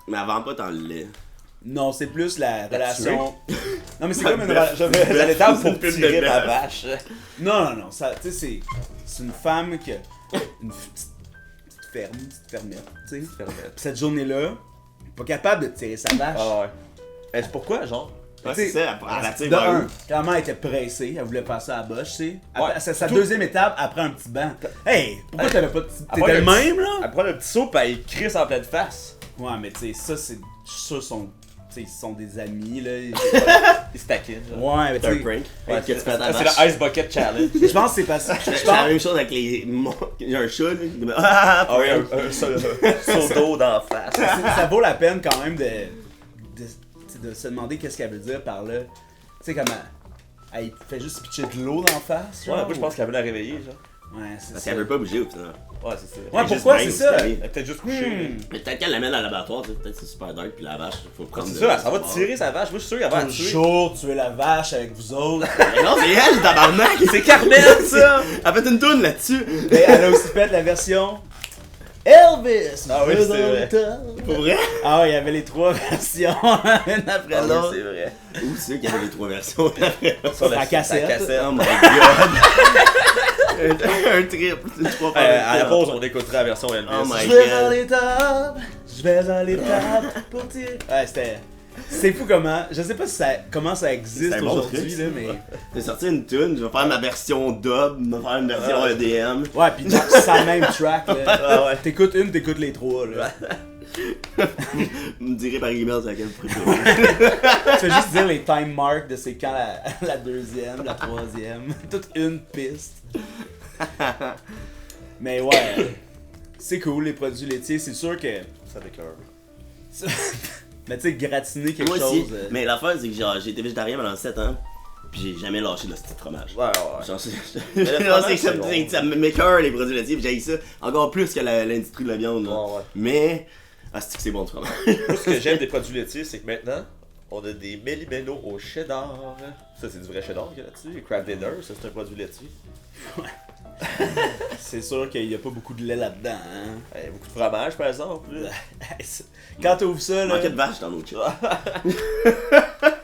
Mais avant pas dans le lait. Non, c'est plus la tuer? relation. Non, mais c'est comme une relation. Je vais à l'étable pour Une tirer belle ma belle. vache. Non, ça, tu sais, c'est une femme qui a une petite ferme, une petite fermette, tu sais. Puis cette journée-là, pas capable de tirer sa vache. Ah ouais. C'est pourquoi, genre? Ouais, Tu sais, c'est ça, elle attire de vers un, où? clairement, elle était pressée, elle voulait passer à la boche, tu sais. Ouais. C'est sa Tout- deuxième étape après un petit banc. Hey, pourquoi Hey, t'avais pas de. après T'étais le le même, là? Elle prend le petit saut pis elle crisse en pleine face. Ouais, mais tu sais, ça, c'est. Je suis sûr, ils sont des amis, là. Il se taquine. genre. Ouais, mais C'est un tu sais. prank. Ouais, Que tu fais à ta c'est vache. le Ice Bucket Challenge. Je pense que c'est parce que. Je C'est la pense. même chose avec les. Il y a un chat, là. Ah, Ah oui, prank. un saut d'eau d'en face. Ça vaut la peine quand même de se demander qu'est-ce qu'elle veut dire par là. Tu sais, comment. Elle fait juste pitcher de l'eau d'en face. Ouais, genre, moi je pense qu'elle veut la réveiller, genre. Ouais, c'est Parce ça. qu'elle veut pas bouger au final. Ouais, c'est ça. Ouais, Elle est pourquoi juste c'est brain, ça? c'est Elle est peut-être juste couchée. Mais peut-être qu'elle l'amène à l'abattoir, tu sais, peut-être que c'est super dark, puis la vache, faut prendre. C'est ça, ça va tirer sa vache. Moi je suis sûr qu'elle va la tuer. Toujours tuer la vache avec vous autres. Mais non, c'est elle, tabarnak! C'est Carmen, ça! Elle a fait une toune là-dessus! Mais elle a aussi fait la version Elvis! Ah oui, Deux c'est dans vrai. le top. Pour vrai? Ah ouais, il y avait les 3 versions, une après Ah oui, l'autre. c'est vrai. Où c'est qu'il y avait les 3 versions Sur la cassette. Oh my god! un triple, c'est 3 fois. À la pause, on écoutera la version Elvis. Oh my Je vais God. dans l'étape, je vais dans l'étape pour tirer. Ouais, c'était. C'est fou comment. Je sais pas si comment ça existe C'est un bon aujourd'hui, truc, là, mais. J'ai sorti une tune, je vais faire ma version dub, me faire une version EDM. Ouais, pis c'est la même track, là. Ah ouais. T'écoutes une, t'écoutes les 3, là. Me direz par email c'est laquelle vous préférez. Tu fais juste dire les time marks de c'est quand la deuxième, la troisième. Toute une piste. Mais ouais, c'est cool les produits laitiers, c'est sûr que. Ça déclare. Mais tu sais, gratiner quelque Moi aussi, chose. mais l'affaire c'est que genre, j'ai été végétarien pendant 7 ans, pis j'ai jamais lâché le petit fromage. Ouais, ouais. Genre, Mais le fromage, c'est bon. ça m'écoeure les produits laitiers, pis j'ai ça encore plus que l'industrie de la viande. Là. Ouais, ouais. Mais, c'est que c'est bon du fromage. Moi, ce que j'aime des produits laitiers, c'est que maintenant, on a des Méli-Mélo au cheddar. Ça, c'est du vrai cheddar qu'il y a là-dessus. Kraft Dinner, ça, c'est un produit laitier. C'est sûr qu'il y a pas beaucoup de lait là-dedans, hein. Il y a beaucoup de fromage, par exemple. là. Quand t'ouvres ça, là. Manquait de vache dans nos chips.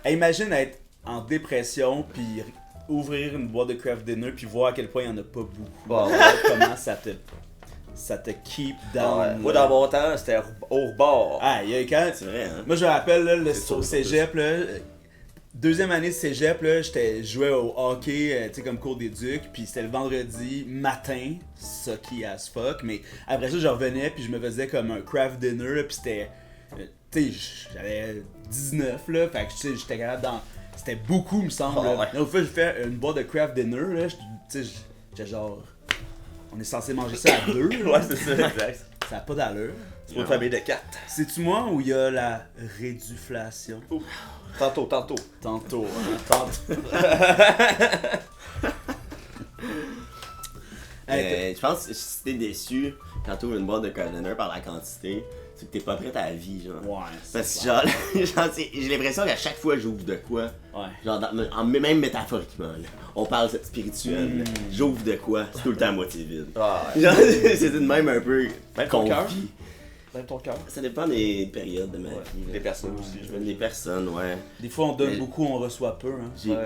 Hey, imagine être en dépression, puis ouvrir une boîte de Kraft Dinner, puis voir à quel point il y en a pas beaucoup. Bon. Comment ça te keep down. Ouais. Moi, dans mon temps, c'était au rebord. Ah, il y a quand. C'est vrai, hein? Moi, je me rappelle, là, C'est au sûr, cégep, là, deuxième année de cégep, là, je jouais au hockey, tu sais, comme cours d'éduc, puis c'était le vendredi matin, sucky as fuck, mais après ça, je revenais, puis je me faisais comme un craft dinner, là, puis c'était, tu sais, j'avais 19, là, fait que, tu sais, j'étais capable dans... C'était beaucoup, me semble, Oh, là. ouais. Une fois, j'ai fait une boîte de craft dinner, là, tu sais, j'étais genre... On est censé manger ça à 2, là. Ouais, c'est ça, exact. Ça a pas d'allure. C'est pour une famille de 4. C'est-tu moi ou il y a la réduflation? Tantôt. Tantôt, hein, tantôt. Je pense que si t'es déçu quand t'ouvres une boîte de container par la quantité, c'est que t'es pas prêt à la vie, genre. Ouais, Parce c'est que genre, j'ai l'impression qu'à chaque fois que j'ouvre de quoi, Ouais. genre même métaphoriquement, là, on parle spirituel, là, j'ouvre de quoi, c'est tout le temps à moitié vide. Ah, ouais. Genre, c'est de même un peu Même ton cœur? conquis. Même ton cœur. Ça dépend des périodes de ma Ouais. vie. là. Des personnes aussi, je veux Des personnes, ouais. Des fois, on donne Mais- beaucoup, on reçoit peu. Hein. Ouais.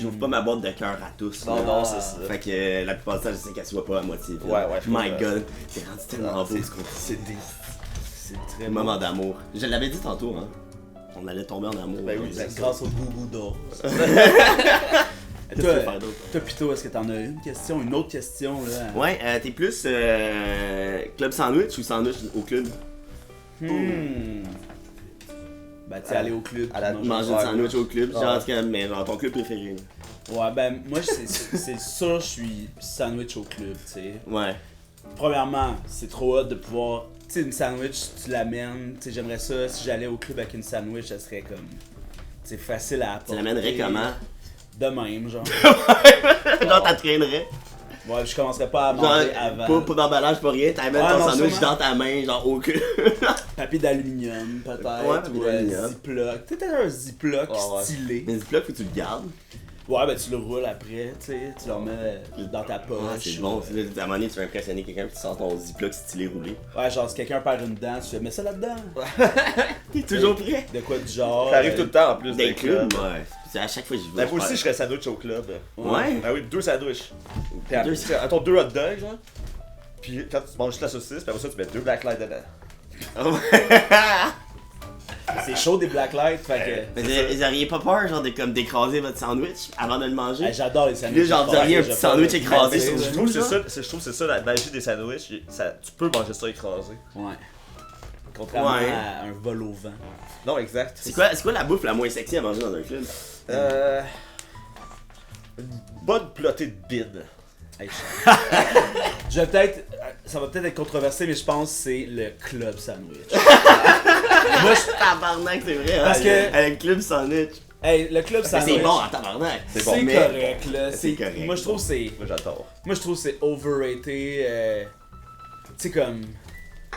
J'ouvre pas ma boîte de cœur à tous. Non, là. non, c'est ça. Fait que la plupart du temps, je sais qu'elle soit pas à moitié vide. Ouais, ouais, je My comprends. god, t'es rendu tellement beau ce qu'on C'est des... C'est très Un moment d'amour. Je l'avais dit tantôt, hein. On allait tomber en amour. Ben oui, C'est c'est grâce au goût d'or. Qu'est-ce que tu veux faire d'autre? Toi, Pito, est-ce que t'en as une question, une autre question là? Ouais, t'es plus club sandwich ou sandwich au club? Hmm. Ben, tu sais, aller au club. à la- puis Manger Ouais, du sandwich au club, ouais. genre, en tout cas, mais genre ton club préféré. là. Ouais, ben, moi, c'est sûr, je suis sandwich au club, tu sais. Ouais. Premièrement, c'est trop hot de pouvoir. Tu sais, une sandwich, tu l'amènes. Tu sais, j'aimerais ça. Si j'allais au club avec une sandwich, ça serait comme. C'est facile à apporter. Tu l'amènerais comment? De même, genre. Genre, t'entraînerais. Ouais, je commencerais pas à Genre, manger avant. pas d'emballage, pas rien. T'amènes Ouais, ton non, sandwich sûrement. dans ta main, genre au club. Papier d'aluminium, peut-être. Ouais, papier ou d'aluminium. Ziploc. Peut-être un Ziploc Ouais. stylé. Mais dis-là, faut que tu le gardes. Ouais, ben tu le roules après, tu sais. Tu le remets dans ta poche. Ah, c'est bon. À un moment donné, tu veux impressionner quelqu'un, puis tu sors ton ziploc stylé roulé. Ouais, genre, si quelqu'un perd une dent, tu fais, mets ça là-dedans. T'es toujours prêt? De quoi du genre. Ça arrive tout le temps en plus Des des clubs, clubs. ouais. C'est à chaque fois que j'y vais. Ben, moi aussi, je serais sandwich au club. Ouais? Ben oui, 2 sandwichs. Puis, Deux- attends, 2 hot dogs, genre. Puis, quand tu manges juste la saucisse, puis après ça, tu mets 2 black light dedans. C'est chaud des blacklights, fait Mais vous auriez pas peur, genre, de comme d'écraser votre sandwich avant de le que. manger? Hey, j'adore les Puis sandwichs. là, genre, vous auriez un petit sandwich écrasé Mais sur le je trouve genou, que c'est genre? ça, je trouve que c'est ça la magie des sandwichs. Tu peux manger ça écrasé. Ouais. Contrairement Ouais. à un vol au vent. Non, exact. C'est quoi la bouffe la moins sexy à manger dans un club? Une bonne plotée de bide. Hey, je vais peut-être. Ça va peut-être être controversé, mais je pense que c'est le club sandwich. Moi, je. Tabarnak, c'est vrai, hein? Parce que- Avec le club sandwich. Hey, le club Mais sandwich. c'est bon en tabarnak. C'est bon, mais- correct, là. C'est correct. Moi, je trouve que c'est. Moi, j'adore. Moi, je trouve que c'est overrated. Tu sais, comme.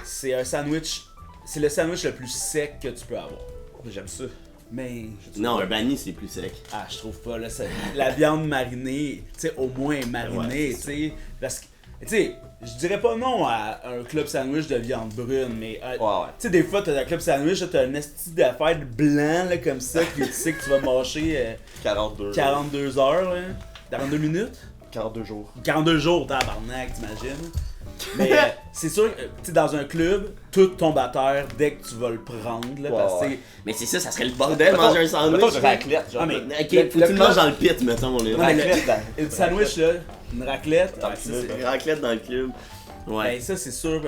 C'est un sandwich. C'est le sandwich le plus sec que tu peux avoir. J'aime ça. Mais. Non, un banni, c'est plus sec. Ah, je trouve pas, là. La viande marinée, tu sais, au moins marinée, Ouais, tu sais. Parce que. Tu sais, je dirais pas non à un club sandwich de viande brune, mais tu Ouais. sais, des fois, t'as un club sandwich, là, t'as un esti d'affaires de blanc, là, comme ça, que tu sais que tu vas mâcher 42. 42 heures, là. 42 minutes? 42 jours. 42 jours, tabarnak, t'imagines? Mais c'est sûr que, tu sais, dans un club, tout tombe à terre dès que tu vas le prendre, là, parce que Ouais. Mais c'est ça serait le bordel manger un sandwich. Mettons une raclette, genre. Ah, mais- Ok, Le- faut que tu le le manges club- dans le pit, mettons, on est Non, mais le- raclette, là. le sandwich, là, une raclette, Dans ouais, le ça, club, c'est... Une raclette dans le club. Ouais. Ben, ça, c'est sûr,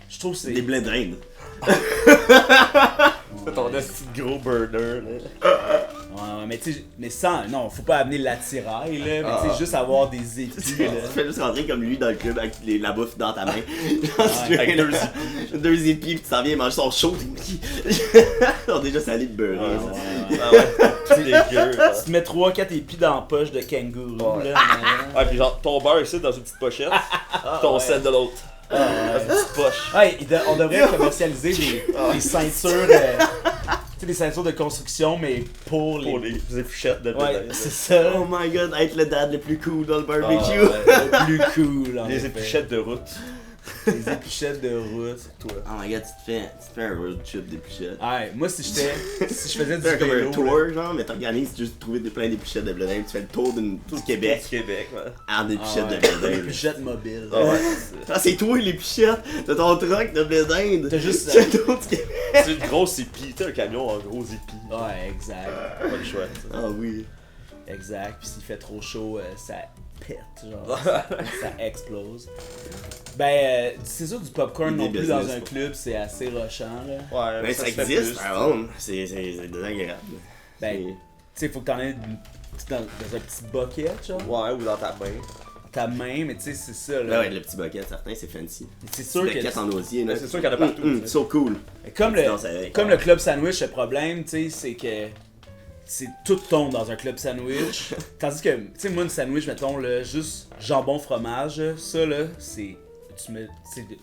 je trouve que c'est... Des blés d'Inde. Ton petit gros burner, là. Ouais, mais tu sais, mais sans, non, faut pas amener l'attirail, là, mais tu sais, juste avoir des épis, Tu là. fais juste rentrer comme lui dans le club avec la bouffe dans ta main. Avec deux deux épis, puis tu t'en viens manger son chaud. Ils sont déjà salés de beurre. Ouais, ça. ouais, ouais. Ah ouais, c'est dégueu. Tu te mets 3-4 épis dans la poche de kangourou, Ouais. là. Ouais, pis genre, ton beurre ici dans une petite pochette, ton sel de l'autre. Dans une petite poche. Ouais, on devrait commercialiser des ceintures, tu sais, des ceintures de construction, mais pour les... Pour les épluchettes de Ouais, bébé. c'est ça. Oh my god, être le dad le plus cool dans le Ah, barbecue. ouais, le plus cool, en Les effet. épluchettes de route. Les épluchettes de route. Toi. Oh my god, tu te fais un road trip d'épluchettes. Ouais, moi, si je faisais Tu du fais comme vélo, un tour, genre, mais t'organises juste de trouver plein d'épluchettes de blé d'Inde, tu fais le tour du Québec Du Québec, ouais. en là, épluchettes de blé d'Inde. épluchettes mobiles. Ah ouais, c'est Ah, c'est toi l'épluchette! T'as ton truck de blé d'Inde! T'as juste... C'est le tour du Québec! c'est une grosse épi, t'as un camion en gros épi. Ouais, exact. Pas le choix. ça. Ah oui. Exact. Puis s'il fait trop chaud, ça pète, genre. ça explose. Ben, c'est sûr, du popcorn Des non plus dans business, un quoi. club, c'est assez rushant, là. Ouais, Mais ça se fait existe, plus. par contre. C'est désagréable. Ben, tu sais, faut que t'en aies dans un petit bucket, genre. Ouais, ou dans ta main. Ta main, mais tu sais, c'est ça, Ben là. ouais, le petit bucket, certain, c'est fancy. C'est Sûr sûr que... bucket en osier, là. Mais c'est sûr qu'il y en a partout. So cool. Comme Tu danses avec. comme le club sandwich, le problème, tu sais, c'est que tout tombe dans un club sandwich. Tandis que, tu sais, moi, une sandwich, mettons, là, juste jambon fromage, ça, là, c'est. Tu mets. C'est du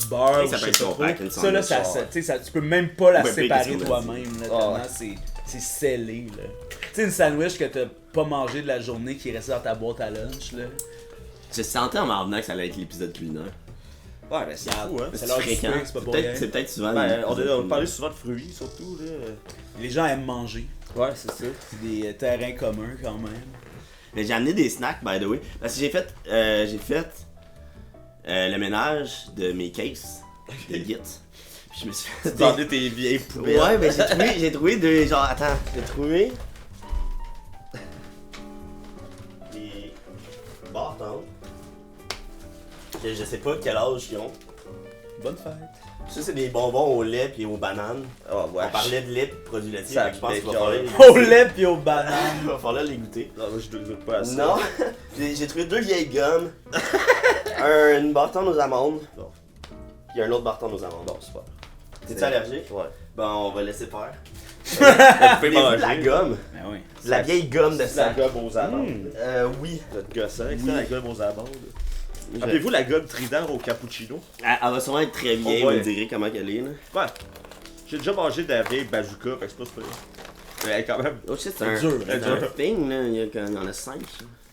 beurre, Ouais, ou ça je peut sais être pas compact, trop. une Ça, là, sandwich, ça, ouais. tu sais, ça, tu peux même pas la Ouais, big, séparer qu'est-ce qu'on a toi-même, là, Ah, tellement ouais. c'est scellé, là. Tu sais, une sandwich que t'as pas mangé de la journée qui est restée dans ta boîte à lunch, là. Je sentais en m'en venant que ça allait être l'épisode culinaire. Ouais, mais c'est fou, hein. C'est l'heure du fréquent. souper, c'est pas pour rien. C'est peut-être souvent. Ben, on l'épisode a parlé souvent de fruits, surtout, là. Les gens aiment manger. Ouais, c'est ça. C'est des terrains communs, quand même. Mais j'ai amené des snacks, by the way. Parce que j'ai fait le ménage de mes cases, de Git. Puis je me suis fait. T'en tes vieilles poubelles. Ouais, mais j'ai trouvé deux. Genre, attends, j'ai trouvé. Des bâtons. Que je sais pas quel âge ils ont. Bonne fête. Ça, c'est des bonbons au lait puis aux bananes. Oh, ouais. On parlait de lait et de produits laitiers. Ça fait que je pense qu'il va m'écoeure. falloir les Au lait pis aux bananes. Il va falloir les goûter. Non, moi, je doute pas à ça. Non, j'ai trouvé deux vieilles gommes. Une bâton aux amandes. Bon. Puis un autre bâton aux amandes. Bon, super. T'es-tu allergique? Ouais. Bon, on va laisser faire. Vous pouvez Voulez-vous de manger. la gomme. Ben oui. De la vieille gomme de C'est la sang. gomme aux amandes. Oui. Notre gosse avec Oui. ça, la gomme aux amandes. Appelez-vous la gomme Trident au cappuccino? Elle va sûrement être très vieille, On va- vous me direz comment qu'elle est. Là. Ouais. J'ai déjà mangé de la vieille bazooka, fait que c'est pas super. Mais elle est quand même. Oh shit, c'est C'est un, dur, c'est c'est un dur. thing, là. Il y en a 5.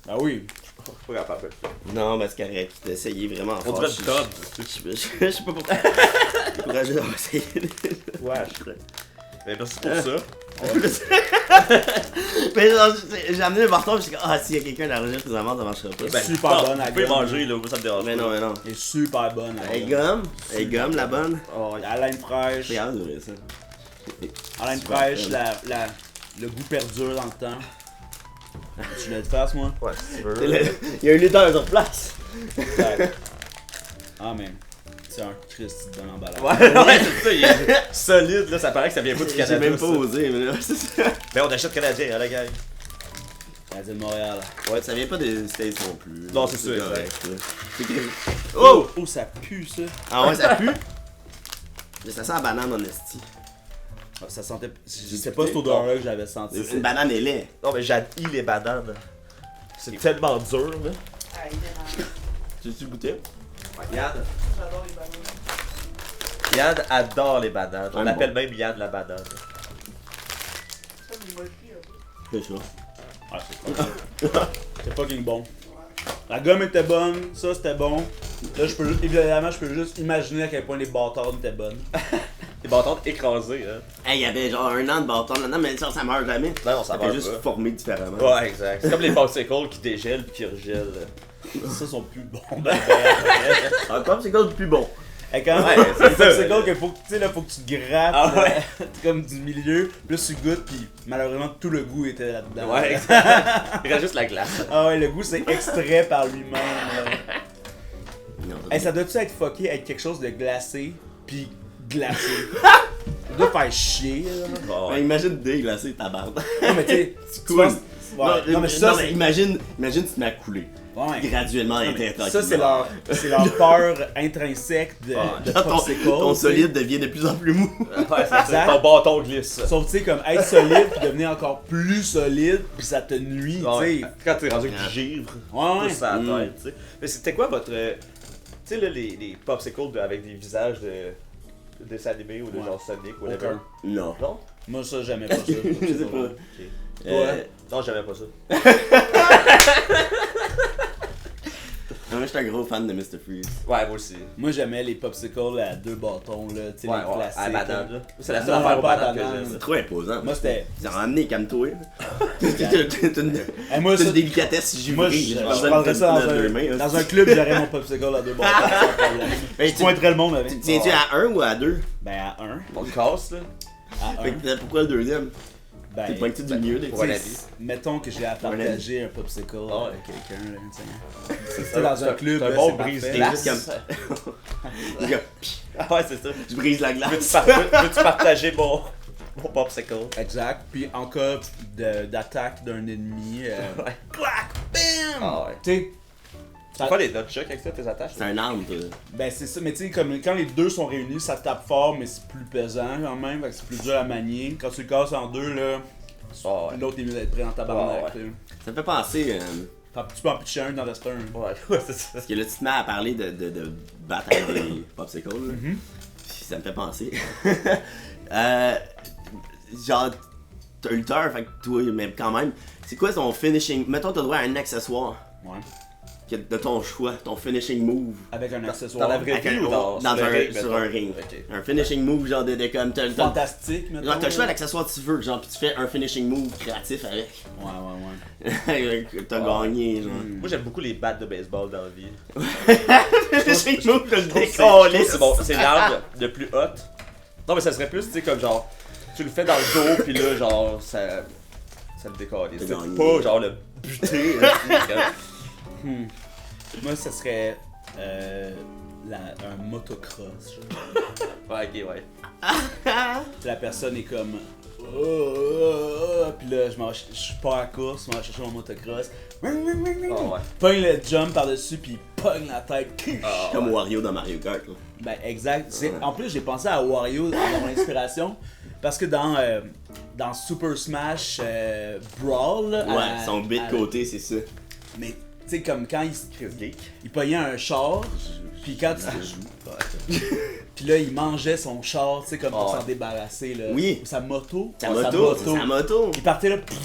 Ben oui. Je suis pas capable. Non, mais c'est correct. T'as essayé vraiment On fort. dirait Je- le top. Je sais pas pourquoi. Courageux d'avoir essayé. Ouais, je sais. Mais merci pour ça. Mais genre, j'ai amené le bâton, je suis comme, ah, s'il y a quelqu'un d'argent présentement, ça marchera pas. Ben, super bonne, la Vous pouvez gomme. manger, là, moi ça me dérange Mais pas. non, mais non. Elle est super bonne. la Hey, gomme. gomme, la bonne. Oh, la laine fraîche. Regarde, d'ouvrir ça. La laine Super fraîche, bonne. le goût perdure dans le temps. Tu l'as de face, moi? Ouais, si tu veux. Il y a un lutteur sur place. Ouais. Ah, mais c'est un Christ de bon emballage. Ouais, c'est ça, il est solide, là, ça paraît que ça vient pas du J'ai Canada. même pas ça. osé, mais là, c'est ça. Mais on achète canadien, hein, la gang. Canadien de Montréal. Ouais, ça vient pas des States non plus. Non, c'est sûr, correct, là. C'est que- Oh! Oh, ça pue, ça. Ah ouais, ça pue. Mais ça sent la banane en esti. Ah, ça sentait. C'est pas cette odeur-là que j'avais senti. C'est une banane et lait. Non, mais j'haïs les bananes. C'est tellement dur, là. Ah, il dérange. Tu veux-tu goûter? Yann. J'adore les bananes. Yann adore les bananes. On Ouais, l'appelle bon. même Yann la banane. Ça, vous m'avez pris un peu. C'est ça. Ah, c'est pas fucking bon. La gomme était bonne, ça c'était bon. Là, évidemment, je peux juste imaginer à quel point les bâtards étaient bonnes. Les bâtons écrasés, hein. Hey, il y avait genre 1 an de bâton là-dedans, mais ça meurt jamais. Non, ça Ça meurt fait juste pas. formé différemment. Ouais, exact. C'est comme les popsicles qui dégèlent puis qui regèlent. Ça sont plus bons. Un popsicle c'est plus bon. Et quand Ouais, même, c'est ça. c'est cool que faut que tu sais là, faut que tu grattes Ah ouais. comme du milieu, puis là tu goûtes, puis malheureusement tout le goût était là-dedans. Ouais, exact. Il reste juste la glace. Ah ouais, le goût c'est extrait par lui-même. là. Non, Hey, ça doit-tu être fucké être quelque chose de glacé, puis glacé? Ça doit faire chier, là. Bon, Ouais, imagine déglacer ta barbe. Non, mais tu sais, C'est tu cool. penses- Ouais, non, mais ça, c'est... imagine tu te mets à couler. Ouais. Graduellement, Non, mais tranquillement. ça, c'est leur peur intrinsèque de Genre, popsicle. ton tu sais. solide devient de plus en plus mou. ouais, c'est ça. Exact. Ton bâton glisse. Sauf, tu sais, comme être solide, puis devenir encore plus solide, puis ça te nuit, tu Ouais. sais. Quand t'es rendu avec du givre, Ouais. tout ça à Mm. tête, tu sais. Mais c'était quoi votre. Tu sais, là, les popsicles avec des visages de dessins animés ou de Ouais. genre Sonic ou whatever. Aucun. Non. Non? Moi, ça, j'aimais pas ça. Je sais pas. Ok. Ouais. Non, j'aimais pas ça. Moi, je suis un gros fan de Mr. Freeze. Ouais, moi aussi. Moi, j'aimais les popsicles à 2 bâtons, là, tu sais, Ouais, les ouais, classiques. à la banane, là. C'est la seule Non, affaire aux pas à bananes que banane. j'aime. C'est trop imposant. Moi, c'était... Ils ont ramené calme-toi. Hey, moi, C'est ça, une délicatesse moi, givrée. je prendrais ça dans un club, j'aurais mon popsicle à 2 bâtons, sans problème. Mais Je pointerais le monde avec. Tu tiens-tu à 1 ou à 2? Ben, à 1. On le casse, là. À 1. Pourquoi le deuxième? Ben, T'es pointé du milieu des pour un tu ami. sais, mettons que j'ai à Pour un ami. partager un popsicle Ah ouais. avec quelqu'un, là, tu sais. Si t'es dans un club, c'est un là, bon c'est brise parfait. glace. Les gars, Ah ouais, c'est ça. je brise la glace. Veux-tu partager mon popsicle? Exact. Puis en cas d'attaque d'un ennemi, Ouais. clac, bam! Ah ouais. Tu sais, Tu fais des nunchucks avec ça, tes attaches? C'est un arme, toi. ben c'est ça, mais tu sais, comme quand les deux sont réunis, ça tape fort, mais c'est plus pesant quand même, fait que c'est plus dur à manier. Quand tu le casses en deux, là, Ah ouais. l'autre est mieux d'être prêt en tabarnak. Ouais, tu sais. Ça me fait penser. Tu peux en pitcher un dans reste un. Ouais, ouais, c'est ça. Parce que là, tu te mets à parler de battre avec des popsicles. Là. Mhm. Puis ça me fait penser. Genre, t'as un lutteur, fait que toi, mais quand même, c'est quoi ton finishing? Mettons, t'as droit à un accessoire Ouais. de ton choix, ton finishing move. Avec un accessoire. Dans la vraie Avec vie un- ou dans dans sur le un- ring, sur mettons? un ring. Ok. Un finishing move, genre de comme t'as Fantastique, maintenant. genre, t'as le choix d'accessoire que tu veux, genre, pis tu fais un finishing move créatif avec. Ouais, ouais, ouais. T'as Ah. gagné, genre. Moi, j'aime beaucoup les battes de baseball dans la vie. Finishing move, t'as le Je trouve décollé. c'est bon, c'est l'arme le plus hot. Non, mais ça serait plus, tu sais, comme genre, tu le fais dans le dos, pis là, genre, ça le décolle. T'as C'est gagné. pas genre le buter. là, c'est comme- Moi, ça serait un motocross. Genre. Ouais, ok, ouais. La personne est comme. Puis là, je suis pas à la course, je m'en vais chercher mon motocross. Ah ouais. Pogne le jump par-dessus, puis pogne la tête. Ah, Comme ouais. Wario dans Mario Kart, là. Ben, exact. En plus, j'ai pensé à Wario dans mon inspiration. Parce que dans Super Smash Brawl. là, Ouais, son bit de côté, c'est ça. Mais, tu sais, comme quand Chris Geek. il pognait un char, puis quand tu. Puis là, il mangeait son char, tu sais, comme pour Ah ouais. s'en débarrasser. Là. Oui. Ou sa moto. Sa Ouais, moto, c'est sa moto. Il partait là, puis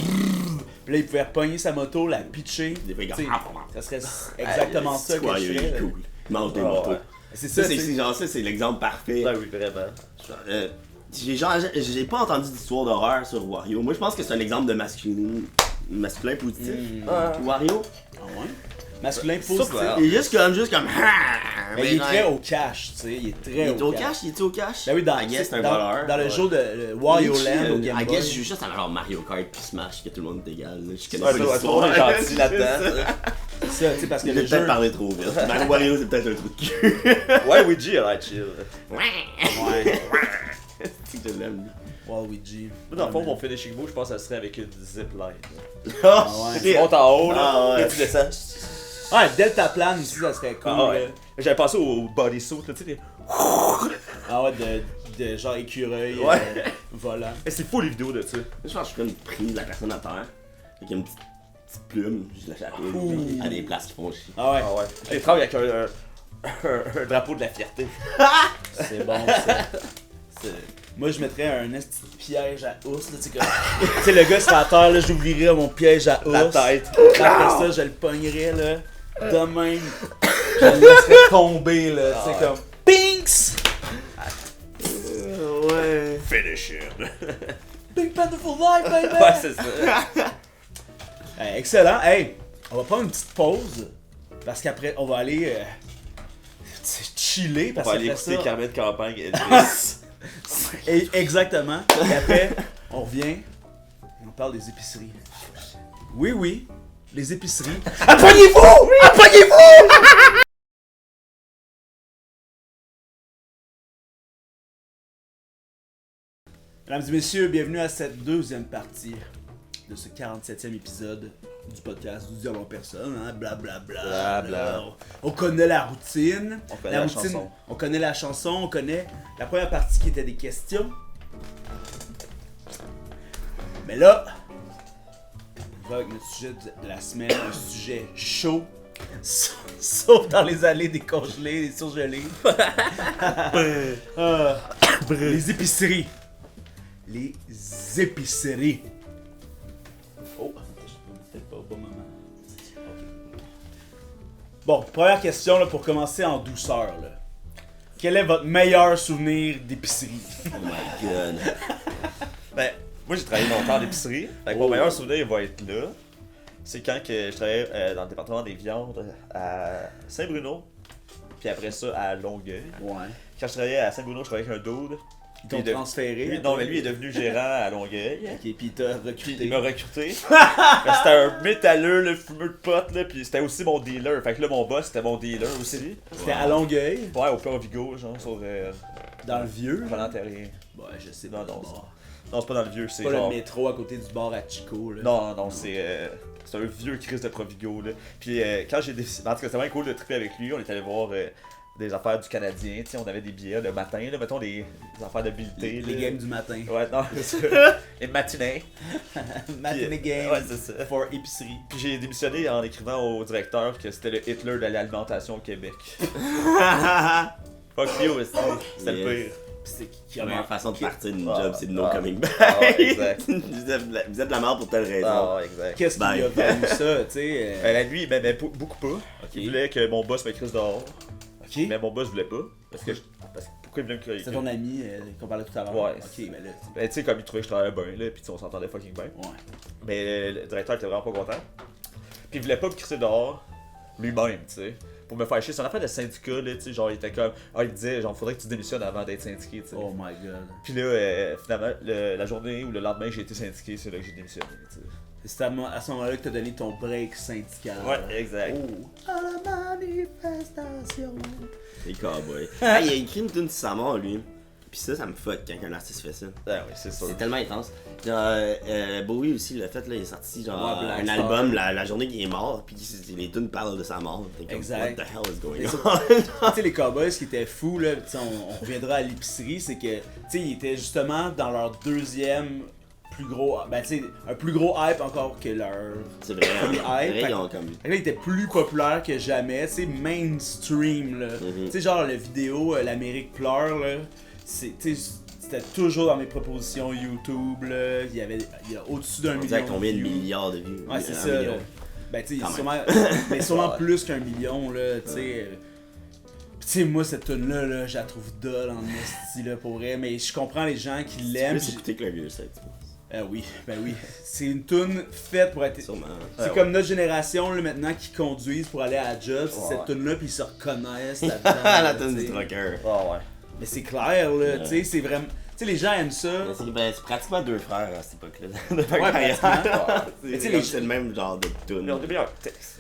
là, il pouvait repogner sa moto, la pitcher. Des fois, il Tu sais, gagne. ça serait exactement ça que je Wario, il ferais. est là. cool. Il mange des Ah, motos. ouais. C'est Ça, ça, c'est tu sais. genre ça, c'est l'exemple parfait. Ouais, oui, vraiment. J'ai pas entendu d'histoire d'horreur sur Wario. Moi, je pense que c'est un exemple de masculin positif. Wario. Ah ouais? Masculin Ça, positif. ouais. Il est juste comme. Mais il est très au cash, tu sais. Il est Il très est au cash, il est au cash. Ben oui, dans, I guess c'est un dans, voleur. dans le Ouais. jeu de Wario Land au Game I Boy. guess je joue juste à genre Mario Kart puis Smash que tout le monde est égal. là. Je connais Ouais, pas tout le l'histoire. monde est gentil là-dedans. C'est ça, tu sais, parce que J'ai le peut-être jeu... parlé trop vite. Mario Wario, c'est peut-être un trou de cul. Ouais, Ouija, elle a l'air chill. Ouais, C'est que je l'aime. Waluigi. Moi, dans le fond, mon finishing move, je pense que ça serait avec une zipline. Ah ouais. Tu montes en haut, là, Ah, ouais. puis tu descends. Ouais, Delta Plane ici, ça serait cool. Ah ouais. là. J'avais pensé au bodysuit, là, tu sais. Ah ouais, de genre écureuil Ouais. volant. Mais c'est fou les vidéos de ça. Je pense que je suis comme pris de la personne à terre. Avec une petite plume, je la Ouh. à des places qui font chier. Ah ouais, Ah ouais. Je travaille avec un drapeau de la fierté. c'est bon ça. Moi, je mettrais un esti de piège à ours, là, tu sais, comme... tu sais, le gars sur la terre, là, j'ouvrirais mon piège à ours. La tête. Après ça, je le pognerais, là, de même. Je le laisserais tomber, là. Ah C'est ouais. comme. Pinks! Ouais. Finish him. Big Panther for life, baby! Ouais, c'est ça. Excellent. Hey, on va prendre une petite pause. Parce qu'après, on va aller. Chiller. On Parce va aller qu'après écouter ça. Carmen Campagne et Elvis. Exactement. Et après, on revient. Et on parle des épiceries. Oui, oui. Les épiceries. Apprognez-vous! Apprognez-vous! Mesdames et messieurs, bienvenue à cette deuxième partie de ce 47e épisode du podcast du diable en personne, hein, blablabla. Blabla. On connaît la routine. On connaît la chanson. On connaît la chanson, on connaît la première partie qui était des questions. Mais là, on va avec notre sujet de la semaine, un sujet chaud. Sauf dans les allées décongelées, des surgelés. Les épiceries. Les épiceries. Oh, peut-être pas au bon moment. Bon, première question là, pour commencer en douceur. Là. Quel est votre meilleur souvenir d'épicerie? Oh my god. Ben, moi j'ai travaillé longtemps en épicerie. Fait que mon meilleur souvenir va être là. C'est quand que je travaillais dans le département des viandes à Saint-Bruno. Puis après ça à Longueuil. Ouais. Quand je travaillais à Saint-Bruno, je travaillais avec un dude. Ils t'ont Puis de- transféré. Lui, non, mais lui est devenu gérant à Longueuil. Ok, puis il t'a Puis recruté. il m'a recruté. Fait que c'était un métalleux, le fumeur de potes, là, puis c'était aussi mon dealer. Fait que là, mon boss, c'était mon dealer aussi. C'était à Longueuil, Ouais, au Port Vigo, genre, sur dans le vieux. Pendant Terrien. Ouais, je sais Non, pas. non, Bon. Non, c'est pas dans le vieux, c'est C'est pas genre... le métro à côté du bar à Chico. Là. Non, non, c'est un vieux Chris de Provigo, là. Puis quand j'ai décidé... En tout cas, c'était vraiment cool de triper avec lui. On est allé voir des affaires du Canadien, tu sais, on avait des billets le matin, là, mettons des affaires d'habilité. Les là. games du matin. Ouais, non, c'est ça. Les matinés. Matinee Puis, games Ouais, c'est ça. for épicerie. Puis j'ai démissionné en écrivant au directeur que c'était le Hitler de l'alimentation au Québec. Fuck you, c'était le Yes. pire. Puis c'est La meilleure façon de partir d'une Ah, job, c'est de no ah, coming back. ah, ouais, exact. vous êtes la merde pour telle raison. Ah, ouais, exact. Qu'est-ce qui Bye. a valu ça, tu sais? La nuit, il m'aimait beaucoup pas. Il voulait que mon boss me crisse dehors. Ok. Mais mon boss voulait pas. Parce que pourquoi il voulait me crier? C'est ton ami qu'on parlait tout à l'heure. Ouais. Ok, mais là. Ben, tu sais, comme il trouvait que je travaillais bien, là, pis on s'entendait fucking bien. Ouais. Mais le directeur était vraiment pas content. Puis il voulait pas me crisser dehors lui-même, tu sais. Pour me faire chier. C'est une affaire de syndicat, là, tu sais. Genre, il était comme. Ah, il disait, genre, faudrait que tu démissionnes avant d'être syndiqué, tu sais. Oh my god. Puis là, finalement, la journée ou le lendemain, j'ai été syndiqué, c'est là que j'ai démissionné, tu sais. C'est à ce moment-là que t'as donné ton break syndical. Ouais, exact. Oh. À la manifestation. Les cowboys. Ah, il a écrit une tune sur sa mort, lui. Pis ça me fuck quand un artiste fait ça. Ah oui, c'est sûr. C'est tellement intense. Genre, Bowie aussi l'a fait, là, il est sorti genre Ouais, Black un Star. album la journée qu'il est mort, pis les tunes parlent de sa mort. T'es comme, Exact. What the hell is going Mais on? Tu sais, les Cowboys, ce qui était fou, là, tu sais, on reviendra à l'épicerie, c'est que, tu sais, ils étaient justement dans leur deuxième plus gros, ben, tu sais, un plus gros hype encore que leur. C'est vrai, Les c'est vrai, hype, ils ont comme. Fait que là, il était plus populaire que jamais, tu sais, mainstream, là. Mhm. Tu sais, genre, la vidéo L'Amérique pleure, là, tu sais, c'était toujours dans mes propositions YouTube, là. Il y a au-dessus d'un On million. dirait combien de views. milliards de vues? Ouais, c'est Un ça. million. Là. Ben, tu sais, Quand sûrement, mais sûrement Ouais. plus qu'un million, là, tu sais. Pis tu sais, moi, cette tune-là, là, je la trouve dolle en esti, là, pour vrai. Mais je comprends les gens qui C'est l'aiment. plus écouté que le vieux set, tu penses? Oui, ben oui. C'est une tune faite pour être. Sûrement. C'est Ouais, comme notre génération, là, maintenant, qui conduisent pour aller à la job. C'est Ouais. cette tune-là, puis ils se reconnaissent là-dedans. La là, tune tu du sais. trucker. Ah ouais. Mais c'est clair, là, Ouais. tu sais, c'est vraiment. Tu sais, les gens aiment ça. Mais c'est pratiquement deux frères à cette époque-là. De Ouais, pratiquement. C'est Mais tu sais, les- c'est le même genre de tune. Mais on a des meilleurs textes.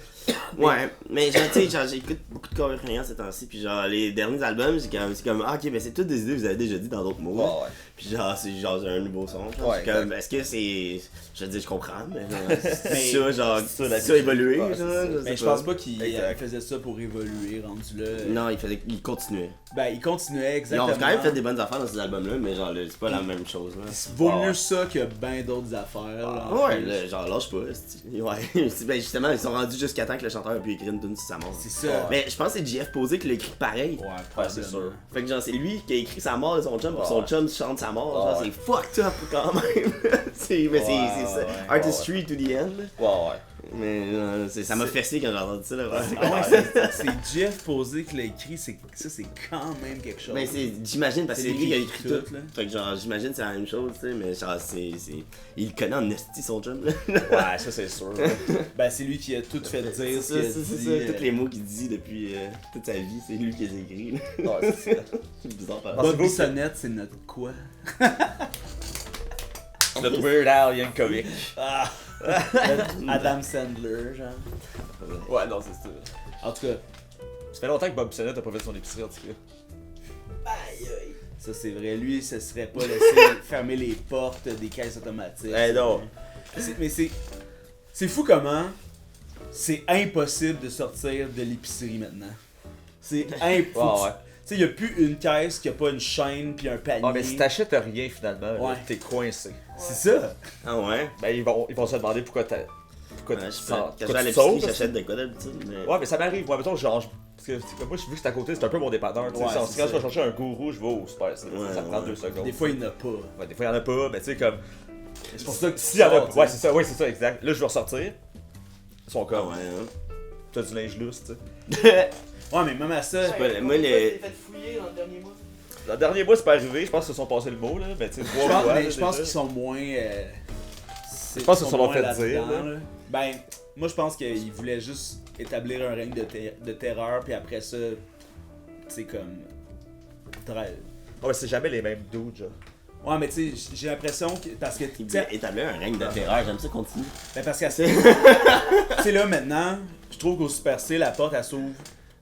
Ouais, mais genre, tu sais, genre, j'écoute beaucoup de covers ukrainiens ces temps-ci, puis genre, les derniers albums, c'est comme, ah, ok, mais c'est toutes des idées que vous avez déjà dit dans d'autres mots. Ah ouais. Puis genre, c'est genre un nouveau son. Genre, Ouais, c'est comme, est-ce que c'est. Je veux dire, je comprends, mais genre, c'est Mais- ça, genre, c'est ça, la ça évolué, Ouais, c'est genre. ça. je sais Mais je pense pas qu'il Exact. faisait ça pour évoluer, rendu là. Non, il continuait. Ben, il continuait Ils exactement. ont quand même fait des bonnes affaires dans ces albums-là, mais genre, là, c'est pas la même chose, là. Vaut Ah ouais. mieux ça que ben d'autres affaires. là, en Ouais, plus. là, genre, lâche pas, ouais. Ben, justement, ils sont rendus jusqu'à temps que le chanteur a pu écrire une tune sur sa mort. C'est ça. Mais je pense que c'est JF Posé qui l'a écrit pareil. Ouais, c'est sûr. probablement. Fait que genre c'est lui qui a écrit sa mort de son chum, pour Ouais. son chum chante sa mort, genre Ouais. c'est fucked up quand même. Mais c'est Ouais, ça. ouais, Artistry to the end. là. Ouais, ouais. Mais ça m'a fessé quand j'ai entendu ça. Là. Ah ouais, c'est Jeff Posé qui l'a écrit, ça c'est quand même quelque chose. Ben j'imagine parce que c'est lui qui a écrit tout. là. Fait que genre j'imagine c'est la même chose, tu sais, mais genre il connaît en esti son chum là. Ouais, ça c'est sûr. Ben c'est lui qui a tout fait dire ce C'est qu'il a ça, dit. tous les mots qu'il dit depuis toute sa vie, c'est lui qui les a écrits. Là. Ouais, c'est ça. C'est bizarre par Bob Bissonnette, c'est notre quoi? Notre Weird Al Yankovic. Ah! Adam Sandler, genre. Ouais, non, c'est ça. En tout cas, Ça fait longtemps que Bob Bissonnette a pas fait son épicerie, en tout cas. Aïe aïe. ça c'est vrai, lui, ça serait pas laissé fermer les portes des caisses automatiques. Eh non. Mais c'est fou comment c'est impossible de sortir de l'épicerie maintenant. C'est impossible. Ouais, ouais. Tu sais, y a plus une caisse qui a pas une chaîne puis un panier. Ah, mais si t'achètes rien finalement, là, Ouais. t'es coincé. C'est ça. Ah ouais? Ben, ils vont se demander pourquoi t'as. Pourquoi Ouais, tu je sais sors. pas. Quand je vais Pourquoi à tu l'épicerie, sautes, j'achète de quoi d'habitude? Mais... Ouais, mais ça m'arrive. Moi, mettons, genre, parce que moi, vu que c'est à côté, c'est un peu mon dépanneur. Tu sais, Ouais, quand c'est je ça. vais chercher un gourou, je vais au super. Ça prend 2 secondes. Des fois, il n'y en a pas. Ouais, des fois, il y en a pas, mais tu sais, comme. C'est pour ça que Si y en a pas. Ouais, c'est ça, exact. Là, je vais ressortir. Ils sont Ah comme. ouais, hein? T'as du linge lousse, tu sais. Ouais, mais même à ça, pas- moi, Moi, les- t'es fait fouiller dans le dernier mois. Dans le dernier mois, c'est pas arrivé. Je pense qu'ils se sont passés le mot, là. Mais tu sais, 3 fois. là, je pense déjà. qu'ils sont moins. Je pense qu'ils se l'ont fait dire, là. Ben, moi je pense qu'ils voulaient juste établir un règne de terreur, puis après ça, c'est comme. Ouais, c'est jamais les mêmes dudes, genre. Ouais, mais tu sais, j'ai l'impression que. Parce que. Il tu sais, voulait établir un règne de terreur, j'aime ça, continue. ben, parce que. Tu sais, là maintenant, je trouve qu'au Super C, la porte elle s'ouvre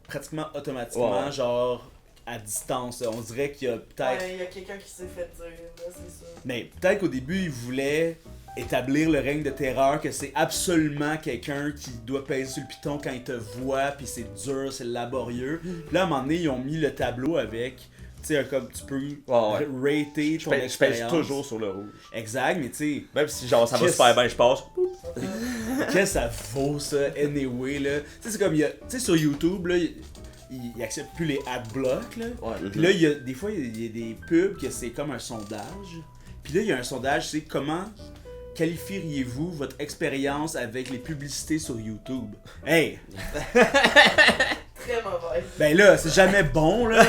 pratiquement automatiquement, Ouais. genre à distance. On dirait qu'il y a peut-être. Ouais, il y a quelqu'un qui s'est fait dire, là, c'est ça. Mais peut-être qu'au début, ils voulaient établir le règne de terreur, que c'est absolument quelqu'un qui doit peser sur le piton quand il te voit, puis c'est dur, c'est laborieux. Puis là, à un moment donné, ils ont mis le tableau avec, tu sais, comme tu peux rater ton Je pèse expérience. toujours sur le rouge. Exact, mais tu Même si, genre, ça va Qu'est-ce- super bien, je passe. sais, qu'est-ce que ça vaut ça, anyway, là. Tu sais, c'est comme, tu sais, sur YouTube, là, ils acceptent plus les adblocks, là. Ouais. Puis là, il y a, des fois, il y a des pubs que c'est comme un sondage. Puis là, il y a un sondage, c'est comment qualifieriez-vous votre expérience avec les publicités sur YouTube? Hey! Très mauvais. Ben là, c'est jamais bon, là.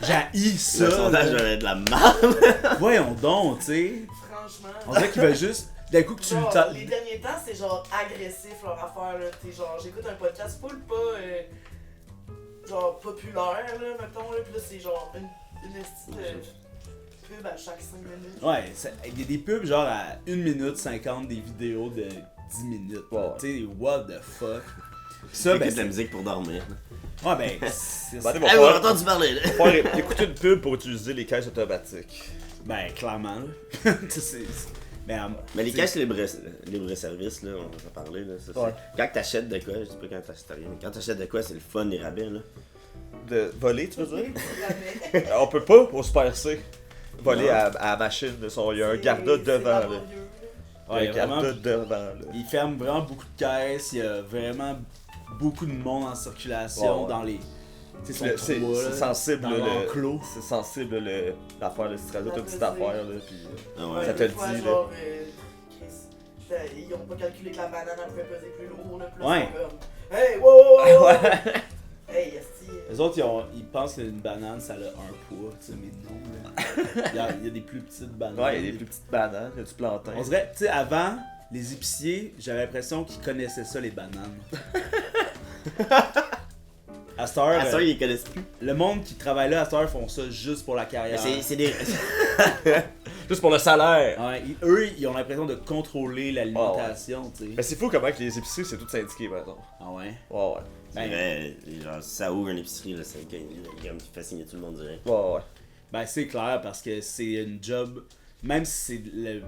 J'haïs ça. Le sondage là. va être de la merde. Voyons donc, tu sais. Franchement. On dirait qu'ils veulent juste. D'un coup que tu le Genre, tapes. les derniers temps, c'est genre agressif leur affaire, là. T'es genre, j'écoute un podcast full pas, genre populaire, là, mettons, là. Pis là, c'est genre une esti de pub à chaque 5 minutes. Ouais, il y a des pubs genre à 1 minute 50, des vidéos de 10 minutes. Ouais. Tu sais, what the fuck. Ça, ben. Écoute de la musique pour dormir. Ouais, ben. C'est Ben, ça. ils vont Ah, on a faire- entendu parler, là. faire écouter une pub pour utiliser les caisses automatiques. Ben, clairement, là. Mais, Mais les t'sais, caisses libre-service, là, on va parler, là. Ça, Ouais. quand t'achètes de quoi, je dis pas quand t'achètes rien, mais quand t'achètes de quoi, c'est le fun, les rabais, là. De voler, tu veux dire? Jamais. On peut pas, au Super C, voler Non. à la machine. Il y a un C'est- garda c'est devant, là. laborieux, là. ouais, Il y a un vraiment, garda devant, là. ils ferment vraiment beaucoup de caisses, il y a vraiment beaucoup de monde en circulation Ouais. dans les. Tu sais, Le- sont C'est trois, c'est là, sensible, dans le. l'enclos. C'est sensible, l'affaire, le stress, toute petite La affaire, là. Puis, Ah Ouais, ouais. Ça te des le fois, dit, là. genre, Chris, ils ont pas calculé que la banane elle pouvait peser plus lourd, là. Plus Ouais. comme, hey, wow, wow, wow, wow. Hey, esti. Les autres, ils pensent qu'une banane, ça a un poids, tu sais, mais non, là. Il y a des plus petites bananes. ouais, il y a des plus petites bananes, il y a du plantain. On dirait, tu sais, avant, les épiciers, j'avais l'impression qu'ils connaissaient ça, les bananes. À cette heure, À ça, ils les connaissent plus. le monde qui travaille là, à cette heure, font ça juste pour la Mais carrière. c'est des. Juste pour le salaire. Ouais, eux, ils ont l'impression de contrôler l'alimentation, tu sais. Mais c'est fou comment que les épiceries, c'est tout syndiqué, par exemple. Ah ouais? Ouais, ouais. C'est vrai, genre, si ça ouvre une épicerie, là, c'est comme qui fait signer tout le monde direct. Ouais, ouais. Ben, c'est clair parce que c'est une job. Même si c'est le. Tu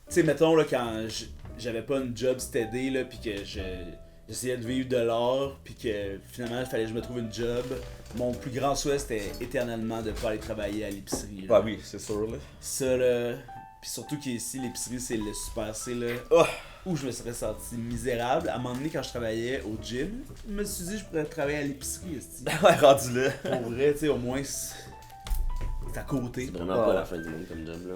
sais, mettons, là, quand j'avais pas une job steady, là, pis que j'essayais de vivre de l'art, pis que finalement, il fallait que je me trouve une job. Mon plus grand souhait, c'était éternellement de pas aller travailler à l'épicerie. là. Bah oui, c'est sûr, là. Ça, là. Pis surtout qu'ici, l'épicerie, c'est le Super C, là. Oh. Où je me serais senti misérable. À un moment donné, quand je travaillais au gym, je me suis dit, je pourrais travailler à l'épicerie, esti. Ouais, rendu là. Pour vrai, tu sais, au moins, c'est à côté. C'est vraiment Ouais. pas la fin du monde comme job, là.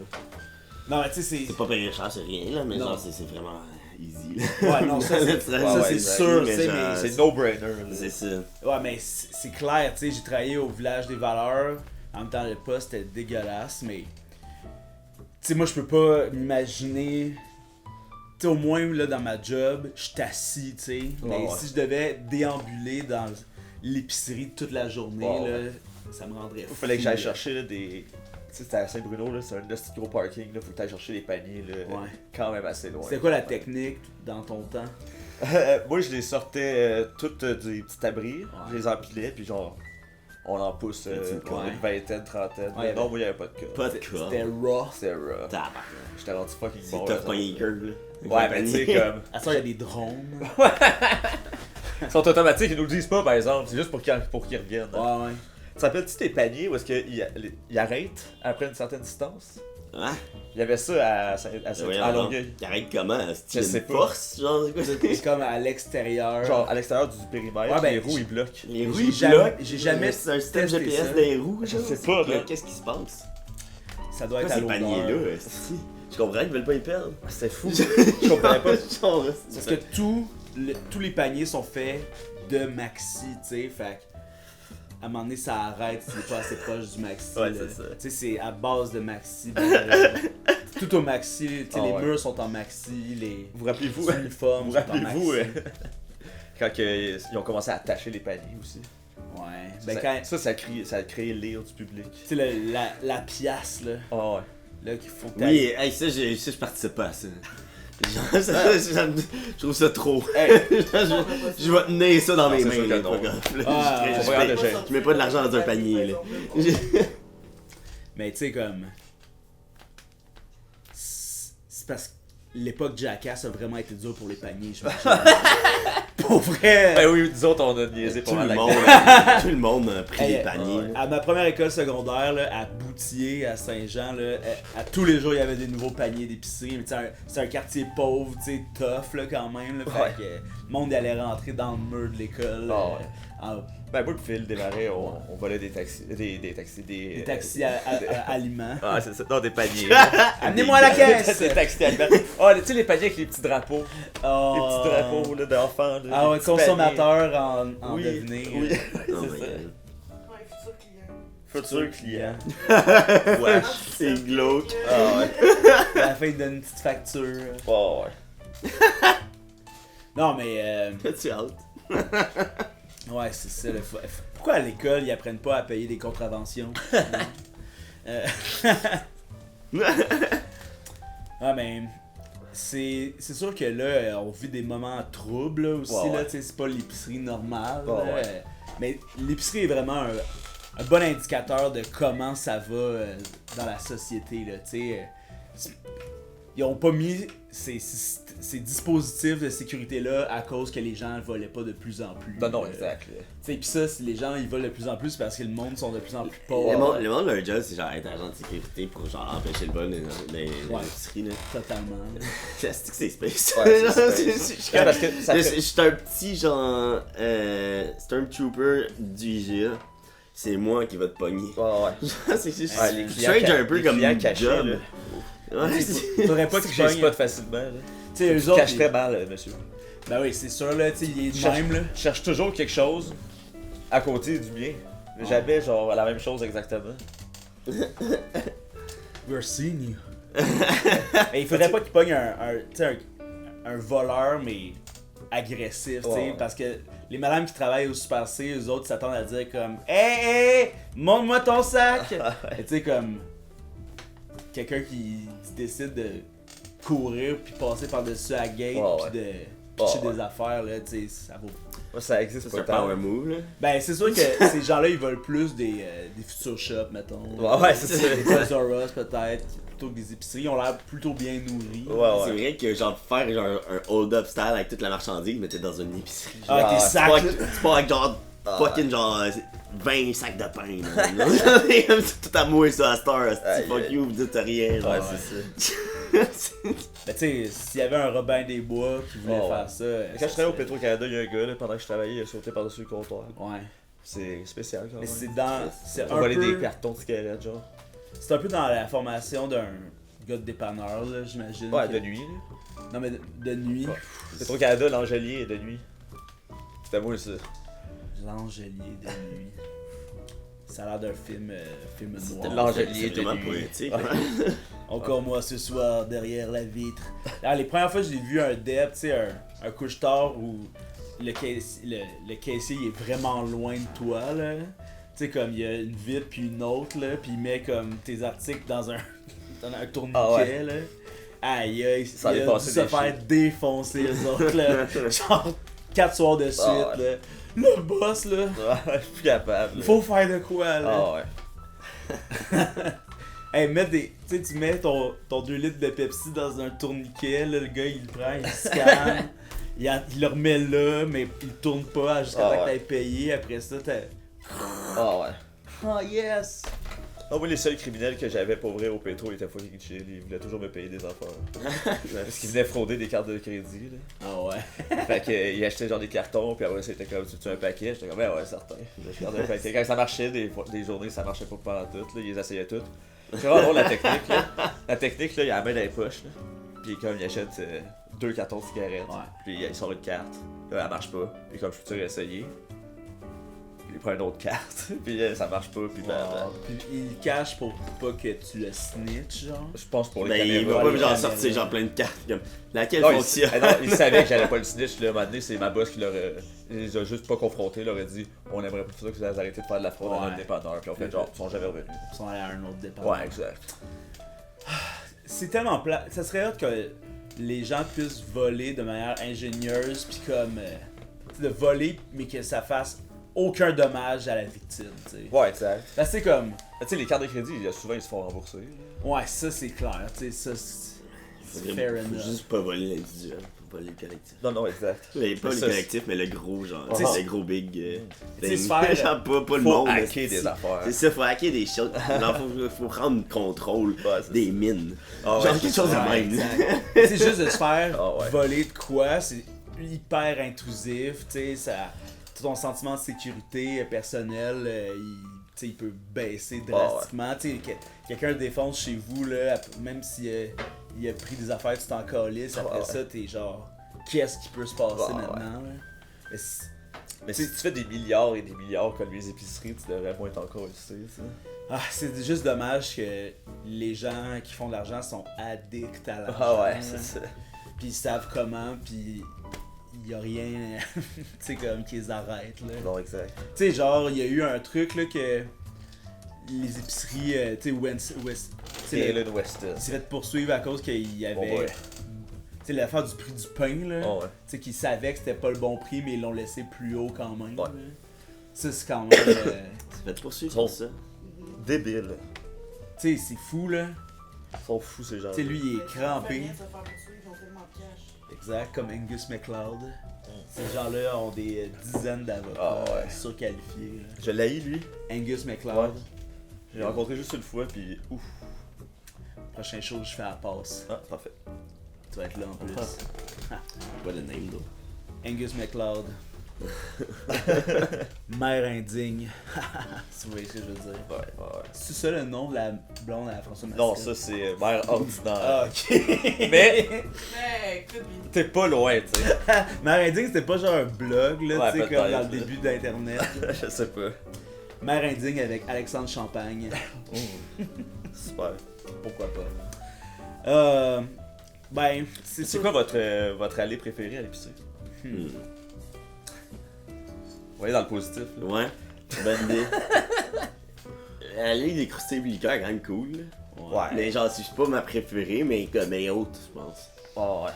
Non, mais tu sais, C'est pas payé cher, c'est rien, là, mais Non. genre, c'est vraiment. easy. Là. Ouais, non, ça, c'est Ouais, ouais, sûr, tu sais, genre, mais C'est no-brainer. là. C'est ça. Ouais, mais c'est clair, tu sais, j'ai travaillé au village des valeurs. En même temps, le poste était dégueulasse, mais. Tu sais, moi, je peux pas m'imaginer. Tu sais, au moins, là, dans ma job, je suis assis, tu sais. Mais Ouais. si je devais déambuler dans l'épicerie toute la journée, Ouais. là, ça me rendrait fou. Il fallait que j'aille là. chercher là, des. Tu sais, c'était à Saint-Bruno, là, c'est un petit gros parking, là, faut que t'ailles chercher les paniers, là, Ouais. quand même assez loin. C'était quoi la technique dans ton temps? Moi, je les sortais toutes des petits abris, je les empilais, puis genre, on en pousse Une pour ouais. une vingtaine, trentaine. Ouais, Mais non, moi, il y avait pas de cas. Pas de C'était cas. raw. C'était rough. Tabarnak. J'étais rendu fucking C'est bon. tough là, pas les curves, là. Ouais, mais tu sais, comme. À ça, il y a des drones. Ils sont automatiques, ils nous le disent pas, par exemple, c'est juste pour qu'ils reviennent. Ouais, ouais. Ça s'appelle-tu tes paniers où est-ce qu'ils arrêtent après une certaine distance? Hein? Il y avait ça à Longueuil. Arrête comment? Je C'est sais une pas. force? Genre, c'est quoi ça? C'est comme à l'extérieur. Genre à l'extérieur du périmètre, Ouais, ben, les roues ils bloquent. Les roues, J'ai ils jamais- bloquent. j'ai jamais C'est un système testé GPS ça. des roues, Je genre. sais pas, Mais man. qu'est-ce qui se passe? Ça doit être Pourquoi à ces l'odeur. paniers-là, esti? Je comprends qu'ils veulent pas y perdre. C'est fou. Je comprenais pas. Genre, Parce que tous les paniers sont faits de maxi, tu sais, fait que, à un moment donné ça arrête si c'est pas assez proche du maxi. Ouais, là. c'est ça. Tu sais, c'est à base de maxi. ben, tout au maxi, tu sais, Ah, les ouais. murs sont en maxi, les Vous rappelez-vous, uniformes vous sont en rappelez-vous maxi. quand ils ont commencé à attacher les paniers aussi. Ouais, ben quand, Ça a créé l'ire du public. tu sais, la pièce, là, Ah ouais. là qu'il faut que Oui, t'ailles- hey, ça, je participe pas à ça. Genre, je trouve ça trop. Hey, Je vais tenir ça dans Ah, mes c'est sûr mains, que là, non. pas grave, là. Ah, Je- on je va fais- regarder. je mets pas de l'argent dans un panier, là. Mais tu sais, comme. C'est parce que l'époque Jackass a vraiment été dure pour les paniers, je Pour vrai! Ben oui, nous autres on a niaisé Tout pendant le la monde, guerre. tout le monde a pris Hey, des paniers. ouais. là. À ma première école secondaire, là, à Boutier, à Saint-Jean, là, à tous les jours, il y avait des nouveaux paniers d'épicerie. Mais tu sais, c'est un quartier pauvre, tu sais, tough là, quand même. Là, Ouais. fait que le monde allait rentrer dans le mur de l'école. Ah ouais. En- Ben moi le Phil démarrait, on volait des taxis. Des des taxis à aliments. Ah c'est ça, non des paniers. Amenez-moi à la caisse! Des taxis aliments. Oh, tu sais les paniers avec les petits drapeaux. Oh. Les petits drapeaux là, d'enfants. là, Ah des ouais, petits consommateur en Oui, devenir. oui. Oh C'est my ça. God. Ouais, futur client. Futur client. Ouais, c'est glauque. Ah ouais. À la fin, il donne une petite facture. Oh ouais. Non, mais. Tu hâte. Ouais, c'est ça. Pourquoi à l'école, ils apprennent pas à payer des contraventions? Non. Ah, mais. C'est sûr que là, on vit des moments troubles là, aussi. Ouais, ouais. Là, tu sais, c'est pas l'épicerie normale. Ouais, là. ouais. Mais l'épicerie est vraiment un bon indicateur de comment ça va dans la société. Là, tu sais. Ils ont pas mis ces dispositifs de sécurité-là à cause que les gens volaient pas de plus en plus. Non, exact. là. Tu sais, pis ça, si les gens ils volent de plus en plus, c'est parce que le monde sont de plus en plus Le pauvres. monde, leur job, c'est genre être agent de sécurité pour genre empêcher le vol dans les Ouais. épiceries, là. Totalement. C'est que c'est space. Ouais, c'est Genre, space. je suis comme- Parce que ça je fait- suis un petit genre Stormtrooper du IGA. C'est moi qui va te pogner. Ouais, ouais. Genre, c'est Ouais, les clients strange un peu les comme clients cachés, job. là. Ouais, c'est- Faudrait pas C'est qu'ils que j'ai pognent. spot facilement. Là. Tu sais, eux Tu autres. caches très mal, monsieur. Ben oui, c'est sûr, là, tu sais, il est Tu de même, là. cherches toujours quelque chose à côté du mien. Jamais genre la même chose exactement. We're seeing you. Mais il faudrait pas qu'il pogne tu sais, un voleur, mais agressif, tu sais, Ouais. parce que les madames qui travaillent au Super C, eux autres s'attendent à dire comme « Hey, hey, montre-moi ton sac! » Et tu sais, comme quelqu'un qui décide de courir puis passer par-dessus la gate Ouais, puis de pitcher Ouais, des affaires, là, tu sais, ça vaut. Moi ça existe c'est pas un tant. power move, là. Ben, c'est sûr que ces gens-là, ils veulent plus des future shops, mettons. Ouais, c'est ça. Des Toys R Us, peut-être, plutôt que des épiceries. Ils ont l'air plutôt bien nourris. Ouais, C'est ouais. vrai que genre faire genre un hold-up style avec toute la marchandise, mais t'es dans une épicerie. Ah, avec Ah, des c'est sacs. Pas là. c'est pas avec genre Ah. fucking genre 20 sacs de pain. Là. C'est comme tout à mouiller ça à Star. Aïe, Fuck aïe. you, vous dites rien. Genre. Ouais, c'est ça. Ben, tu sais, s'il y avait un Robin des Bois qui voulait Ouais, faire ça. Quand je travaillais au Petro-Canada, il y a un gars, là, pendant que je travaillais, il a sauté par-dessus le comptoir. Ouais. C'est spécial quand Mais même. c'est dans. C'est On un, volait des peu, cartons de cigarettes, genre. c'est un peu dans la formation d'un gars de dépanneur, là, j'imagine. Ouais, que- de nuit, là. Non, mais de nuit. Ouais. C'est au Canada, l'Angelier de nuit. C'était moi, ça. L'Angelier de nuit. Ça a l'air d'un film C'était noir. l'Angelier C'est de vraiment nuit. poétique. Ouais. Encore moi ce soir derrière la vitre. Alors, les premières fois que j'ai vu un dep, tu sais, un couche-tard où le caissier il est vraiment loin de toi, là. Tu sais, comme il y a une vitre puis une autre, là, puis il met comme tes articles dans un tourniquet, Ah ouais. là. Aïe aïe, Ça il allait a dû passer se des faire défoncer les autres, là. Genre 4 soirs de suite, Ah ouais. là. Le boss, là, Ouais, je suis plus capable. là. faut faire de quoi, là. Ah ouais. Hey, tu sais, tu mets ton 2 litres de Pepsi dans un tourniquet, là, le gars il le prend, il scanne, il le remet là, mais il tourne pas jusqu'à Ah temps que ouais. t'aies payé. Après ça, t'as. Ah ouais. Oh yes! Ah, moi, les seuls criminels que j'avais pour vrai au pétro, ils étaient fucking chill. Ils voulaient toujours me payer des affaires. Parce qu'ils venaient frauder des cartes de crédit. Là. Ah ouais. Fait qu'ils achetaient genre des cartons, puis après c'était comme, tu un paquet? J'étais comme, ouais, certain. Je gardais un paquet. Quand ça marchait, des journées, ça marchait pas pendant tout. Là, ils essayaient tout. C'est vraiment drôle la technique. Là. La technique, là, il la met dans les poches. Là. Puis comme il achète 2 cartons de cigarettes, Ouais. puis il sort une carte. Là, elle marche pas. Puis comme je suis essayé, il prend une autre carte, puis ça marche pas, puis Puis il le cache pour pas que tu le snitch, genre. Je pense pour les Ben, il caméras. va pas les genre caméras. sortir genre plein de cartes comme laquelle Non, fonctionne. non, il savait que j'allais pas le snitch, là, un moment donné, c'est ma boss qui les a juste pas confrontés, leur a dit on aimerait pas ça que vous arrêtez de faire de la fraude à notre Ouais. dépanneur, puis on fait genre, ils sont jamais revenus. Ils sont allés à un autre départ. Ouais, exact. C'est tellement plat. Ça serait hot que les gens puissent voler de manière ingénieuse, puis comme. Tu sais, de voler, mais que ça fasse aucun dommage à la victime, tu sais. Ouais, exact. Parce que c'est comme. Tu sais, les cartes de crédit, souvent ils se font rembourser. Ouais, ça c'est clair, tu sais, ça c'est fair Faut enough. juste pas voler l'individuel, faut voler le collectif. Non, non, exact. Mais pas Mais le ça, collectif, mais le gros genre, Tu sais, le gros big Tu sais, thing. se faire- Genre pas le Faut monde. hacker esti. des affaires. C'est ça, faut hacker des choses. Genre, faut prendre le contrôle Ouais, c'est des ça. mines. Ah ouais, Genre quelque chose de Ouais, même. exact. C'est juste de se faire Ah ouais. voler de quoi, c'est hyper intrusif, tu sais, ça. Ton sentiment de sécurité personnelle, il peut baisser drastiquement. Tu sais, quelqu'un défonce chez vous, là, même si il a pris des affaires, tu t'en calisses, après Ouais. ça, t'es genre, qu'est-ce qui peut se passer Ouais. maintenant, là? Mais Mais si tu fais des milliards et des milliards comme les épiceries, tu devrais moins être encore ici, ça. c'est juste dommage que les gens qui font de l'argent sont addicts à l'argent. Ah ouais, là. c'est ça. Puis ils savent comment, puis il y a rien, tu sais, comme qui les arrête, là. Non, exact. Tu sais, genre, il y a eu un truc, là, que les épiceries, tu sais, Galen Weston. il s'est fait poursuivre à cause qu'il y avait, Oh ouais. tu sais, l'affaire du prix du pain, là. Oh ouais. Tu sais, qu'ils savaient que c'était pas le bon prix, mais ils l'ont laissé plus haut quand même. Ouais. là. Ça, c'est quand même, Ça fait poursuivre Son- pour ça. Débile. tu sais, c'est fou, là. Ils sont fous ces gens. Tu sais, lui, il est Ça fait rien crampé. de se faire poursuivre, ils ont tellement de cash. Exact, comme Angus MacLeod. Ces gens-là ont des dizaines d'avocats Ah ouais. surqualifiés. là. Je l'ai lui. Angus MacLeod, Ouais. J'ai rencontré juste une fois, puis ouf. prochain show que je fais à la passe. Ah, parfait. Tu vas être là en plus. Pas le name though. Angus MacLeod. Mère indigne. Si vous voyez ce que je veux dire. Ouais, ouais. C'est ça le nom de la blonde à François Mascotte? Non, ça c'est mère ordinaire. Ah, ok. Mais Mais écoute, t'es pas loin, tu sais. Mère indigne, c'était pas genre un blog, là, Ouais, tu sais, peut-être, comme dans le là. début d'Internet. Je sais pas. Mère indigne avec Alexandre Champagne. Super. Pourquoi pas? Ben, C'est quoi votre allée préférée à l'épicerie? Hmm. Vous voyez dans le positif, là. Ouais. Bonne idée. Aller des croustilles liqueurs, quand même cool. là. Ouais. Mais genre, c'est pas ma préférée, mais comme elle est haute, je pense. Ah ouais.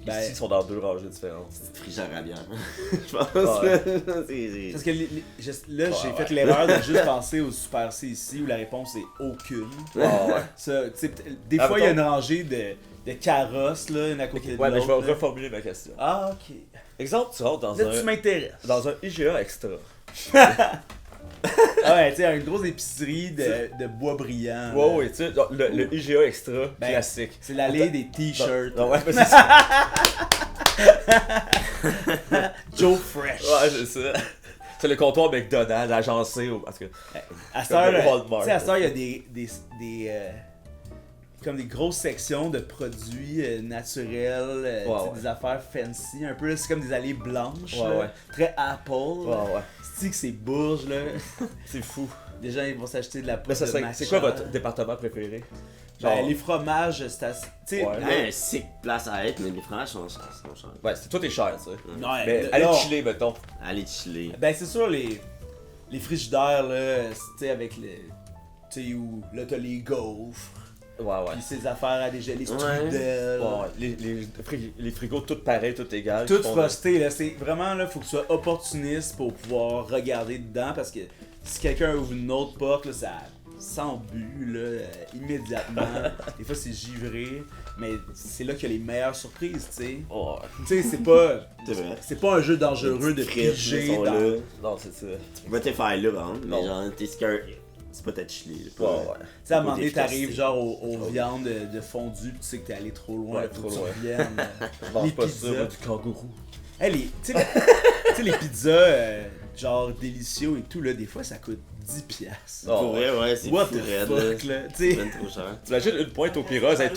Ben- Ici, ils sont dans deux rangées différentes. Frigère à bière. Je pense. Ouais. C'est- parce que là, j'ai Ouais. fait l'erreur de juste penser au Super C ici où la réponse est aucune. Ah ouais. Ça, tu sais, des Ah, fois, il y a une mettons- rangée de carrosses, là, une à côté de Ouais, mais je vais l'autre. là. reformuler ma question. Ah, ok. Exemple, tu rentres Là, tu m'intéresses. dans un IGA extra. Ah ouais, tu sais, une grosse épicerie de bois brillant. là. Ouais, ouais, tu sais, genre, le IGA extra Ben, classique. C'est l'allée des t-shirts. Non, ouais, mais c'est ça. Joe Fresh. Ouais, c'est ça. C'est le comptoir McDonald's, agencé au. Parce que. À cette heure, Comme le Walmart. tu sais, à cette heure, il y a des comme des grosses sections de produits naturels, tu sais, ouais. des affaires fancy un peu, là, c'est comme des allées blanches, Ouais, là, ouais. très Apple. Ouais, ouais. C'est que ces bourges là, C'est fou. des gens ils vont s'acheter de la Mais ça poudre de serait, c'est quoi matcha. votre département préféré? Ben, Genre- les fromages, c'est assez... Tu sais, Ouais. là, Ouais, sick place à être, mais les fromages sont chers. Ouais, c'est tout est cher, ça. ouais, Mais là, allez là, chiller, mettons. Allez chiller. ben c'est sûr, les frigidaires, là, tu sais, avec les... Tu sais, où là t'as les gaufres, Ouais, ouais. puis ces affaires à dégeler, les Ouais. strudels... Ouais, ouais. Les frigos, tout pareil, tout égal. Tout Ils font- frosté, là, c'est vraiment, là, faut que tu sois opportuniste pour pouvoir regarder dedans, parce que si quelqu'un ouvre une autre porte, là, ça sent bu, là, immédiatement. Des fois, c'est givré, mais c'est là qu'il y a les meilleures surprises, tu sais. Ouais. Tu sais, C'est vrai. c'est pas un jeu dangereux de Les frites, piger ils sont dans... là. Non, c'est ça. Tu peux pas te faire là, par exemple, mais Non. genre, t'es scared. C'est pas t'être chillé. Ouais, ouais. Tu sais, à un moment donné, Côté t'arrives efficacité. genre aux viandes de fondu, pis tu sais que t'es allé trop loin, Ouais, là, faut trop que tu loin. reviennes. Je mange Les pas ça, pizzas. moi, du kangourou. Hey, tu sais, les pizzas, genre délicieux et tout, là, des fois, ça coûte 10$. Oh, Pour vrai, ouais, c'est What fou, the raide, fuck, là. là, tu C'est sais. ben trop cher. T'imagines une pointe au Pyros, elle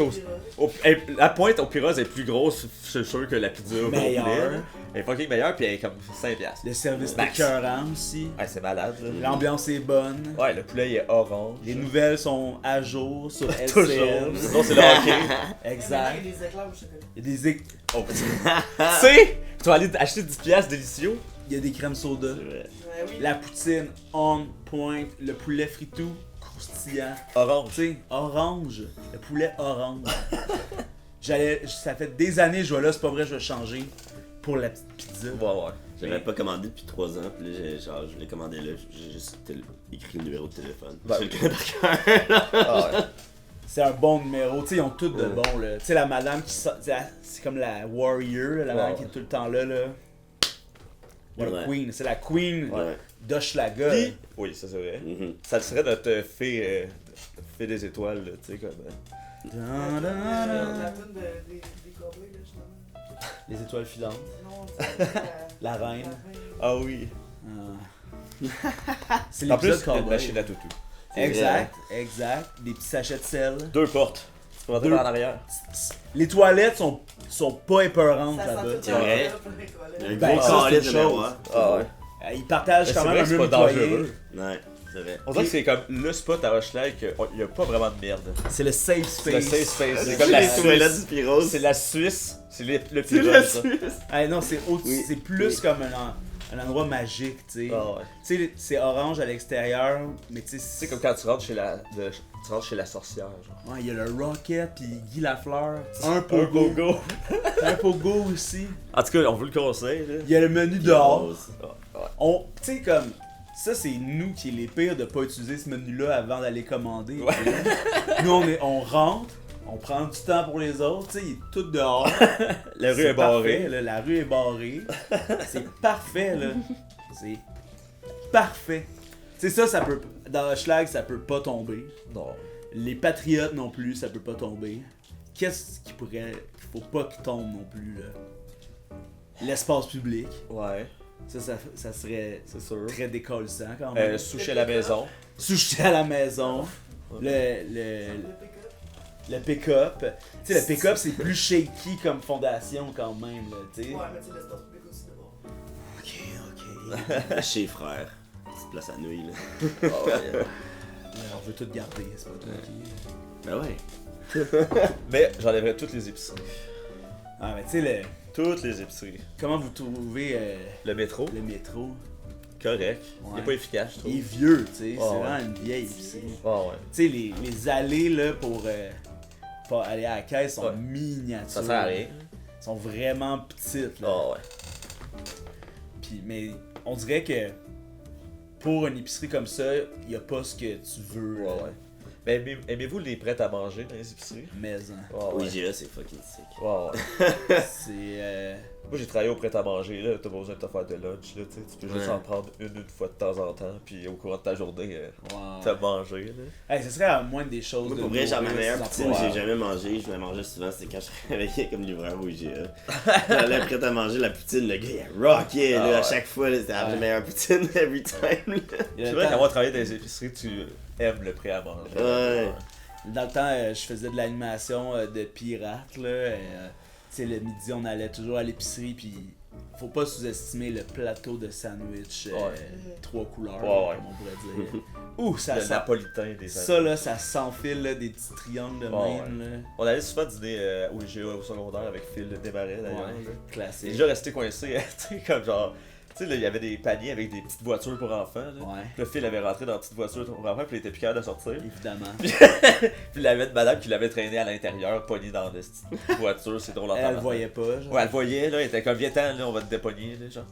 est la pointe au Pyros est plus grosse, c'est sûr, que la pizza au complet. Meilleure. Elle est fucking meilleure, puis elle est comme 5$. Le service est Max. écœurant aussi. Ouais, c'est malade, là. L'ambiance est bonne. Ouais, le poulet, il est orange. Les nouvelles sont à jour sur Toujours. LCL. Sinon, c'est le hockey. Exact. Il y a des éclairs au chocolat. Il y a des, Oh, tu sais, tu vas aller acheter 10$ délicieux. il y a des crèmes soda. C'est vrai. Ouais, oui. La poutine on point. Le poulet fritou croustillant. Orange. Tu sais, orange. Le poulet orange. Ça fait des années que je vois là, c'est pas vrai, je vais changer pour la petite pizza. Ouais, ouais. J'avais pas commandé depuis 3 ans, puis là, je l'ai commandé là, j'ai juste écrit le numéro de téléphone. Ben Je le connais par cœur. Ah, ouais. C'est un bon numéro, tu sais, ils ont tout de bon là. Tu sais, la madame qui sort, c'est comme la warrior, là, la madame Ouais. qui est tout le temps là. What a Ouais. queen, c'est la queen Ouais. d'Hochelaga. Puis, oui, ça c'est vrai. Mhm. Ça serait notre fée des étoiles, là, tu sais, comme. Dun, dun, La dun. toune des cowboys, là, justement. Les étoiles filantes. Non, c'est La reine. Ah oui. Ah. C'est En plus, l'épisode il y a une cowboy. machine à toutou. Exact, exact. Des petits sachets de sel. 2 portes. Tu peux rentrer Deux. par en arrière. Les toilettes sont pas épeurantes Ça là-bas. sent tout C'est vrai. ça. Il y a un Ben, gros ça, c'est calice une de chose. miroir. Ah ouais. Ils partagent Mais quand c'est même vrai un que c'est même pas nettoyé. dangereux. Ouais, c'est vrai. On dirait que c'est comme le spot à Rochelag, il y a pas vraiment de merde. C'est le safe C'est le space. safe space. C'est C'est comme la les toilettes Suisse. du Pyros. C'est la Suisse. C'est le C'est Pyros, la ça. Suisse. Ah non, c'est Oui. c'est plus Oui. comme un endroit magique, tu sais. Ah ouais. Tu sais, c'est orange à l'extérieur, mais tu sais, C'est comme quand tu rentres chez la sorcière, genre. Ouais, il y a le Rocket puis Guy Lafleur. Un Un pogo. pogo. Un pogo aussi. En tout cas, on vous le conseille, là. Il y a le menu dehors. Ah, ouais. Tu sais, comme. Ça, c'est nous qui est les pires de pas utiliser ce menu-là avant d'aller commander. Ouais. tu sais. Nous, on rentre, on prend du temps pour les autres, tu sais, il est tout dehors. La rue C'est est barrée. parfait, là, la rue est barrée. C'est parfait, là. C'est parfait. Tu sais, ça peut. Dans le schlag, ça peut pas tomber. Non. Les patriotes non plus, ça peut pas tomber. Qu'est-ce qui pourrait. Qu'il faut pas qu'il tombe non plus, là? L'espace public. Ouais, Ça serait c'est sûr. très décollissant quand même. Sushi à la maison. Sushi à la maison. Ouais. Le pick-up. Tu sais, le pick-up, c'est plus shaky comme fondation quand même, là, tu sais. Ouais, mais tu sais, l'espace public aussi d'abord. Ok. Chez frère. Petite place à nouilles, là. Ah ouais. On veut tout garder, c'est pas tout. Ben ouais. Mais j'enlèverais toutes les épiceries. Ah, mais tu sais, Toutes les épiceries. comment vous trouvez Le métro, le métro? correct. Il Ouais. est pas efficace, je trouve. Il est vieux, tu sais. Oh, c'est ouais. vraiment une vieille épicerie. Ah ouais. Tu sais, les allées là pour aller à la caisse sont Ouais. miniatures. Ça sert à rien. Sont vraiment petites. Là. Ah ouais. Puis, mais on dirait que pour une épicerie comme ça, il n'y a pas ce que tu veux. Ouais, ouais. Mais aimez-vous les prêts à manger dans les épiceries? Mais hein, Ah ouais. Oui, j'ai là, c'est fucking sick. Ouais, ouais. c'est. Moi j'ai travaillé au prêt à manger, là, t'as pas besoin de te faire de lunch, là, tu peux juste Ouais. en prendre une fois de temps en temps, puis au courant de ta journée, Ouais. t'as mangé, là. Hey, ce serait à moins des choses. Moi, de pour vrai, genre, ma nourrir meilleure ces poutine que emplois. j'ai jamais mangé, je la mangeais souvent, c'était quand je travaillais comme livreur au IGA. J'allais prêt à manger la poutine, le gars, il rockait, là, Ah ouais. à chaque fois, là, c'était la Ouais. meilleure poutine every time, là. Il y a C'est le vrai temps- qu'avoir travaillé dans les épiceries, tu aimes le prêt à manger. Ouais. Dans le temps, je faisais de l'animation de pirate, là. Tu sais, le midi, on allait toujours à l'épicerie, puis faut pas sous-estimer le plateau de sandwich 3 couleurs, Ouais, comme on pourrait dire. Ouh, ça Le sent... napolitain des Ça, là, ça s'enfile, là, des petits triangles de même, là. On allait souvent dîner au IGA au secondaire avec Phil Desmarais d'ailleurs. Ouais, là. Il est classique. déjà resté coincé, tu sais, comme genre. Tu sais, là, il y avait des paniers avec des petites voitures pour enfants. Là. Ouais, Le Phil avait rentré dans une petite voiture pour enfants, puis il était plus capable de sortir. évidemment. Puis il y avait une madame qui l'avait traîné à l'intérieur, pognée dans une petite voiture, c'est drôle en Elle tabarnak. voyait pas, genre. Ouais, elle voyait, là, elle était comme, viens-t'en, là, on va te dépogner, là, genre.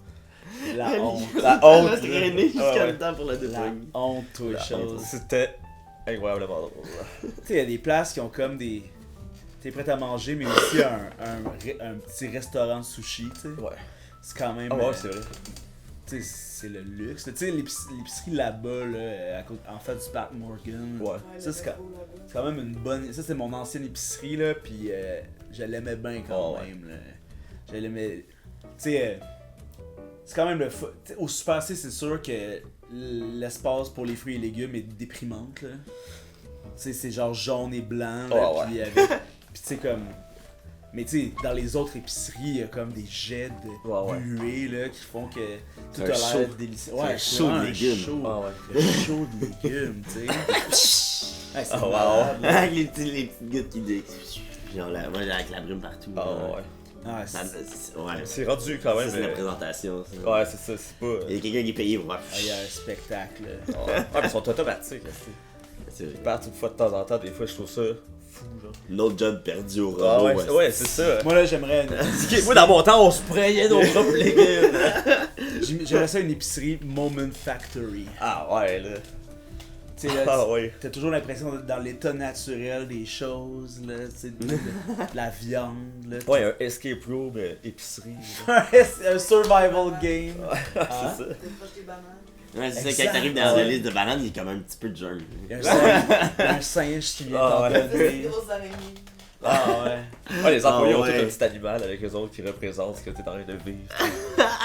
La honte. La honte, Elle a traîné jusqu'à Ouais, ouais. le temps pour la La dépogner. honte, toi, La chose. honte. C'était incroyablement drôle. Tu sais, il y a des places qui ont comme des... T'es prêt à manger, mais aussi un petit restaurant de sushi, tu sais. Ouais. C'est quand même... Ah ouais, c'est vrai. Tu sais, c'est le luxe. Tu sais, l'épicerie là-bas, là, en fait du Pat Morgan. Ouais. Ça, c'est quand même une bonne... Ça, c'est mon ancienne épicerie, là, puis je l'aimais bien quand Ouais. même, là. Je l'aimais... Tu sais, c'est quand même le... Au Super C, c'est sûr que l'espace pour les fruits et légumes est déprimante, là. Tu sais, c'est genre jaune et blanc, là, Ouais, puis avec... Puis tu sais, comme... Mais tu sais, dans les autres épiceries, il y a comme des jets de Ouais. buée, là, qui font que tout C'est un a show. l'air délicieux. C'est un show de vraiment légumes. show. Ah ouais. Le show de légumes, tu sais. Ouais, c'est Ah, wow. malade, là. Avec les petites gouttes qui dé... Genre là, moi j'ai avec la brume partout. Ah là. ouais. Ah, Ça, c'est- ouais. C'est rendu quand même. Ça, c'est la présentation. Ça. Ouais, c'est ça, c'est pas. Il y a quelqu'un qui est payé pour voir. il y a un spectacle. Ouais, mais ils sont automatiques, là, C'est Ils partent une fois de temps en temps, des fois, je trouve ça fou, genre. notre job perdu au Ah robot. ouais, ouais, c'est ça. Moi, là, j'aimerais une... Moi, dans mon temps, on se sprayait nos propres légumes. J'aimerais ça une épicerie Moment Factory. Ah ouais, là. Tu sais, là, Ah ouais. t'as toujours l'impression d'être dans l'état naturel des choses, là, tu sais, de la viande, là. Ouais, un escape room épicerie. C'est un survival game. Ah. C'est ça. T'es proche des bananes. Ouais, c'est ça, Exact. quand t'arrives dans la liste de bananes, il est comme un petit peu de germe. Il y a un singe qui vient Ah, ouais. Des t'empoigner. grosses araignées. Ah ouais, Ouais, les employés Ah ont ouais. tout un petit animal avec eux autres qui représentent ce que t'es en train de vivre.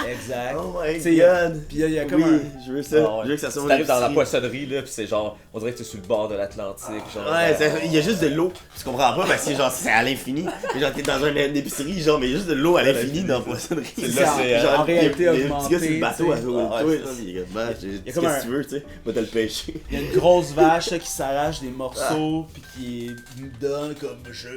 exact. Oh my Tu sais, god! Puis il y a comme Oui, un... je veux ça. Ah ouais. Je veux que ça soit Tu mon t'arrives dans la épicerie. poissonnerie, là, pis c'est genre, on dirait que t'es sur le bord de l'Atlantique, genre. Ouais, il y a juste de l'eau. Je comprends pas parce que genre c'est à l'infini. Mais genre t'es dans une épicerie, genre mais juste de l'eau à l'infini dans la poissonnerie. C'est là, c'est, genre en réalité il y a un petit augmenté, gars sur le bateau à tu sais. côté de Ah, toi, ouais, là, puis il est comme, bah, y a qu'est-ce comme un- que tu veux, tu sais, va te le pêcher. Il y a une grosse vache là, qui s'arrache des morceaux puis qui nous donne comme je...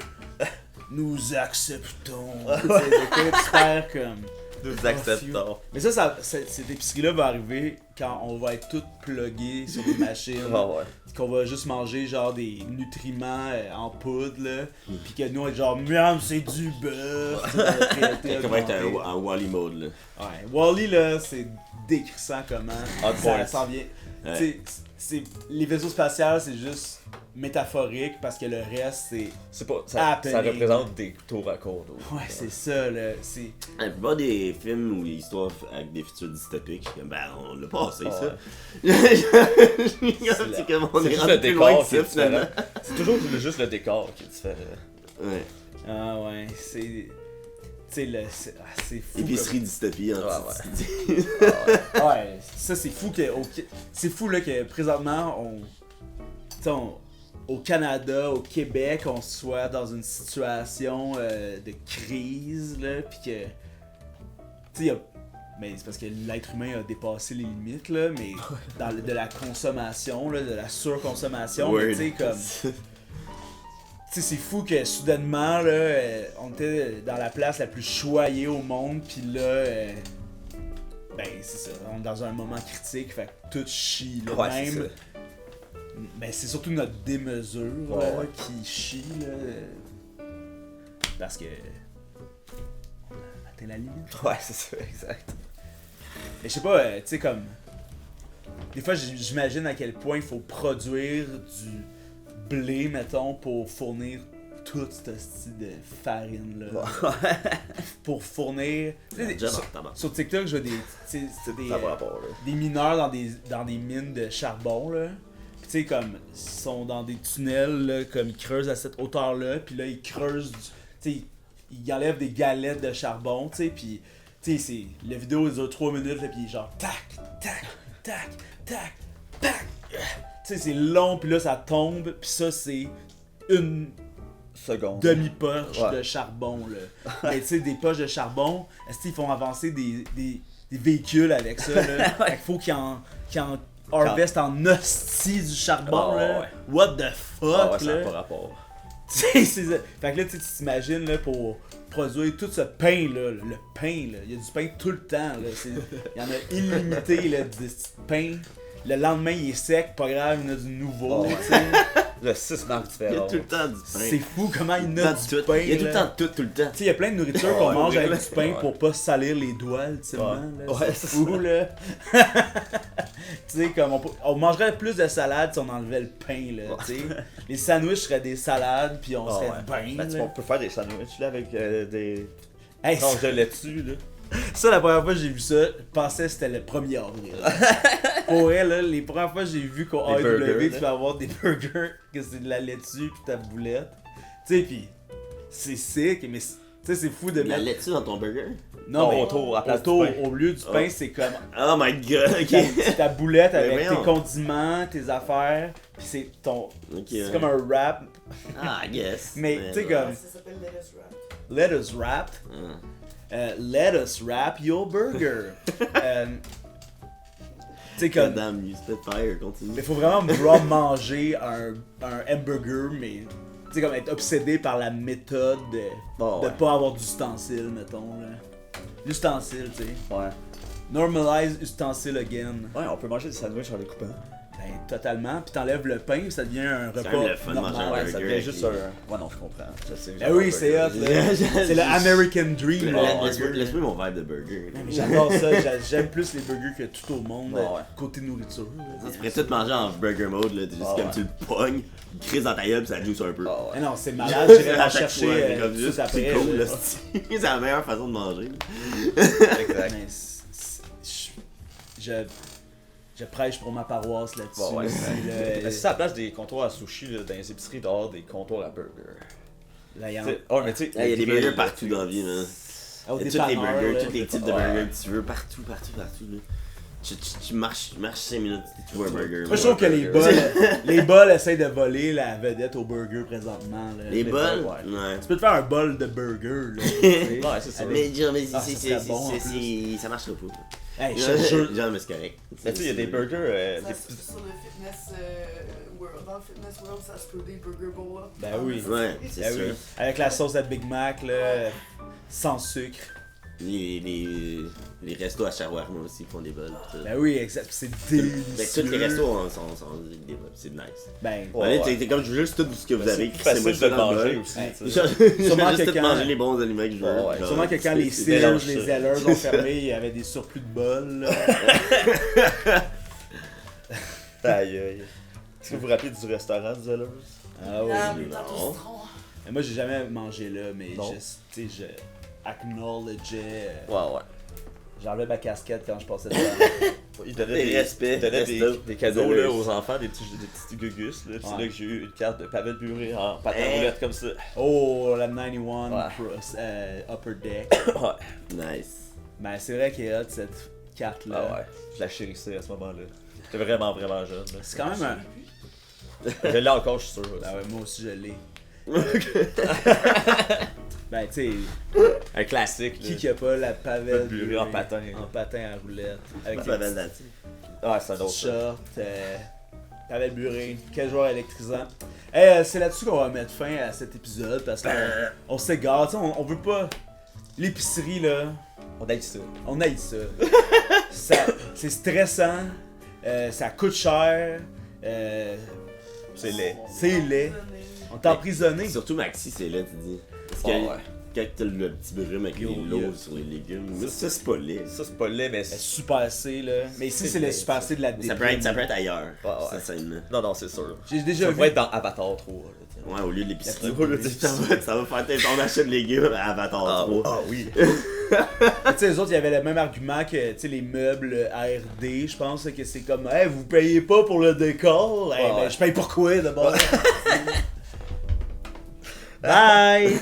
Nous acceptons. Tu sais, de quoi tu perds comme... Nous acceptons. Mais ça cette épicerie-là va arriver quand on va être tous plugués sur des machines. Ah ouais. Qu'on va juste manger genre des nutriments en poudre là. Pis que nous on est genre miam c'est du bœuf. Tu sais, notre réalité Ça va être augmentée. un Wally mode là. Ouais, Wall-E là c'est décrissant comment On ça point. s'en vient. Ouais. Tu sais, les vaisseaux spatials c'est juste métaphorique parce que le reste c'est... C'est pas. Ça Happening. représente des tours à condo. Ouais c'est ça là, c'est... La plupart des films ou des histoires avec des futurs dystopiques, ben on l'a passé Ah ça. ouais. C'est comme on C'est est juste rendu le plus loin décor que qui est ça finalement. différent. C'est toujours juste le décor qui est différent. Ouais. Ah ouais, c'est... Tu sais, c'est fou. Épicerie dystopie en Ouais, dessous. Ouais, ça c'est fou que c'est fou là que présentement tu sais, au Canada, au Québec, on soit dans une situation de crise là, puis que tu sais mais c'est parce que l'être humain a dépassé les limites là, mais de la consommation là, de la surconsommation, mais tu sais comme tu sais, c'est fou que soudainement, là, on était dans la place la plus choyée au monde, pis là, ben c'est ça, on est dans un moment critique, fait que tout chie, là, Ouais, c'est même. ça. Ben c'est surtout notre démesure Ouais, là, ouais. qui chie, là, parce que on a atteint la limite. Ouais, c'est ça, exact. Mais je sais pas, tu sais comme, des fois j'imagine à quel point il faut produire du blé, mettons, pour fournir tout ce style de farine là. Pour fournir. Tu sais, Déjà, sur, tabac. sur TikTok, je vois des, tu sais, des, Ça va rapport, là. des mineurs dans des mines de charbon là. Puis tu sais, comme, ils sont dans des tunnels là, comme ils creusent à cette hauteur là, puis là ils creusent, tu sais, ils enlèvent des galettes de charbon, tu sais, puis tu sais, la vidéo dure 3 minutes là, puis genre tac, tac, tac, tac, tac. Tu sais, c'est long, puis là, ça tombe, puis ça, c'est une Seconde. demi-poche Ouais. de charbon, là. Mais tu sais, des poches de charbon, est-ce qu'ils font avancer des véhicules avec ça, là? Fait qu'il faut qu'ils en harvest en hostie du charbon, Ah, là. ouais. What the Ah fuck, ouais, ça n'a là? pas rapport. Tu sais, fait que là, tu t'imagines, là, pour produire tout ce pain-là, le pain, là, il y a du pain tout le temps, là. Il y en a illimité, là, de pain. Le lendemain, il est sec, pas grave, il y en a du nouveau, Ah ouais. tu sais. Le 6 marques Il y a différentes. tout le temps du pain. C'est fou comment il y en Tout le a temps du tout. pain, Il y a tout le là. temps tout le temps. Tu sais, il y a plein de nourriture Ouais, qu'on ouais, mange ouais, avec ouais. du pain Ouais. pour pas se salir les doigts, ultimement. Ouais. Là. Ouais, C'est c'est fou, là. Tu sais, comme on mangerait plus de salade si on enlevait le pain, là, tu sais. Les sandwichs seraient des salades, puis on Ah serait ouais. bien, Ben, tu là. on peut faire des sandwichs là avec des Hey, tranches de laitue là. ça, la première fois que j'ai vu ça, je pensais que c'était le 1er avril. Pour elle, là, les premières fois que j'ai vu qu'au Des AEW, burgers, tu là. peux avoir des burgers, que c'est de la laitue, puis ta boulette. Tu sais, puis c'est sick, mais tu sais, c'est fou de La mettre... laitue dans ton burger? Non, mais autour, à la place du autour, pain. au lieu du pain, c'est comme Oh my god, ok. ta boulette Mais avec tes voyons. condiments, tes affaires, puis c'est ton... Ok, C'est ouais. comme un wrap, Ah, yes. mais tu sais ouais. comme... Ça s'appelle lettuce wrap. Lettuce wrap. Lettuce wrap your burger. Tu sais comme... Madame, you spit fire, continue. Mais faut vraiment vouloir manger un hamburger, mais... Tu sais comme être obsédé par la méthode de Ouais. pas avoir d'ustensiles, mettons, là. L'ustensile, tu sais. Ouais. Normalize ustensile again. Ouais, on peut manger des sandwichs en les coupant. Ben, totalement. Puis t'enlèves le pain, ça devient un C'est repas quand même le fun de manger normal. un Ouais, ça burger devient avec juste les- un. Ouais, non, je comprends. Je sais, Ben oui, c'est hot, là. C'est le American Dream, là, le Laisse-moi burger. laisse-moi mon vibe de burger. Non, mais j'adore ça, j'aime plus les burgers que tout au monde, Ouais, ouais. côté nourriture. là. Tu pourrais tout manger en burger mode, là. T'es juste Ah, comme ouais. tu le pognes, tu crises dans ta gueule pis ça juice un peu. Ah Mais ouais. non, c'est malade, j'irai À en chaque chercher fois, c'est comme tout de juste suite après. c'est cool, là. là. C'est la meilleure façon de manger. Exact. Mais je prêche pour ma paroisse là-dessus. Bon, ouais. aussi, là. Mais si c'est à la place des comptoirs à sushi là, dans les épiceries dehors, des comptoirs à burgers. Là, il y en T'sais, oh, mais tu sais, Il y a des grilles, burgers là, partout dans la vie, man. Au Il y a tous les dépanneur, burgers, là. tous les types de Ouais. burgers que tu veux, partout, là. Tu marches 5 minutes, tu vois un burger. Moi, je trouve que les bols essayent de voler la vedette au burger présentement. Là. Les bols? ouais. Ouais. Tu peux te faire un bol de burger. Là, tu sais. Ouais, c'est ça. Avec- Mais Ah, ça serait bon, en ça marchera pas. Hey, je te jure. Genre, mais c'est correct. Mais tu sais, il y a des burgers. Ça, Des c'est petits- sur le fitness world. Dans le fitness world, ça se peut des burger bowl. Ben oui. Ouais, c'est Ben sûr. oui. Avec la sauce à Big Mac, là, sans sucre. Les restos à shawarma aussi font des bols. tout ça. Ben oui, exact. C'est Fait délicieux. que tous les restos sont des bols, c'est nice. Ben, Ouais. Allez, t'es comme je veux juste tout ce que vous Mais avez, c'est crissez-moi facile de ça dans le manger bol. aussi. Hey, tu sais. Je Sûrement veux juste que tout quand- manger les bons aliments que je veux. Ouais, ouais. genre, sûrement que quand les c'est Sears, mélange les ça. Zellers ont fermé, il y avait des surplus de bols. Là. Aïe aïe. Est-ce que vous vous rappelez du restaurant du Zellers? Ah oui. Ah, mais non. tantôt citron. Mais moi, j'ai jamais mangé là, mais Non. tu sais, je acknowledgeais. Ouais, ouais. J'enlevais ma casquette quand je passais devant. Il donnait Des respects, il donnait resto. des cadeaux là, Zellers. aux enfants, des petits gugus. Là. C'est Ouais. là que j'ai eu une carte de Pavel Buré en patin Hey. roulette comme ça. Oh, la 91 Ouais. Upper Deck. Ouais. Nice. Ben, c'est vrai qu'il y a cette carte-là. Ah ouais. Je la chérissais à ce moment-là. J'étais vraiment, vraiment jeune. là. C'est quand même un. Je l'ai encore, je suis sûr. Ben ouais, moi aussi je l'ai. Ben, tu sais, Un classique. qui a pas la Pavel Buré en patin. En patin à roulette. Avec Pas tes mal petits là-dessus. Ah, c'est un autre. shorts. Pavel Buré. Quel joueur électrisant. Hey, c'est là-dessus qu'on va mettre fin à cet épisode parce qu'on s'égare. Tu sais, on veut pas. L'épicerie, là, On a dit ça. on haït ça. C'est stressant. Ça coûte cher. C'est laid. C'est laid. On est emprisonné. Surtout Maxi, c'est là, tu dis. Parce que Ouais, ouais. quand t'as le petit brume avec Yo, les yo. lots sur les légumes, mais ça c'est pas laid. Ça, c'est pas laid, mais Le Super C, là. Mais ici, c'est le Super C de la Ça déprime. peut être ailleurs, Ouais, ouais. cette scène-là. Non, non, c'est sûr. J'ai déjà Ça vu. pourrait être dans Avatar 3. Là, tu sais. Ouais, au lieu de l'épicerie. Au lieu de l'épicerie. Ça va faire ton achat de légumes à Avatar 3. Ah oui. Tu sais, les autres, il y avait le même argument que, tu sais, les meubles ARD, je pense, que c'est comme, hey, vous payez pas pour le décor? Hey, Ouais, ben, ouais. je paye pour quoi, d'abord? Bye!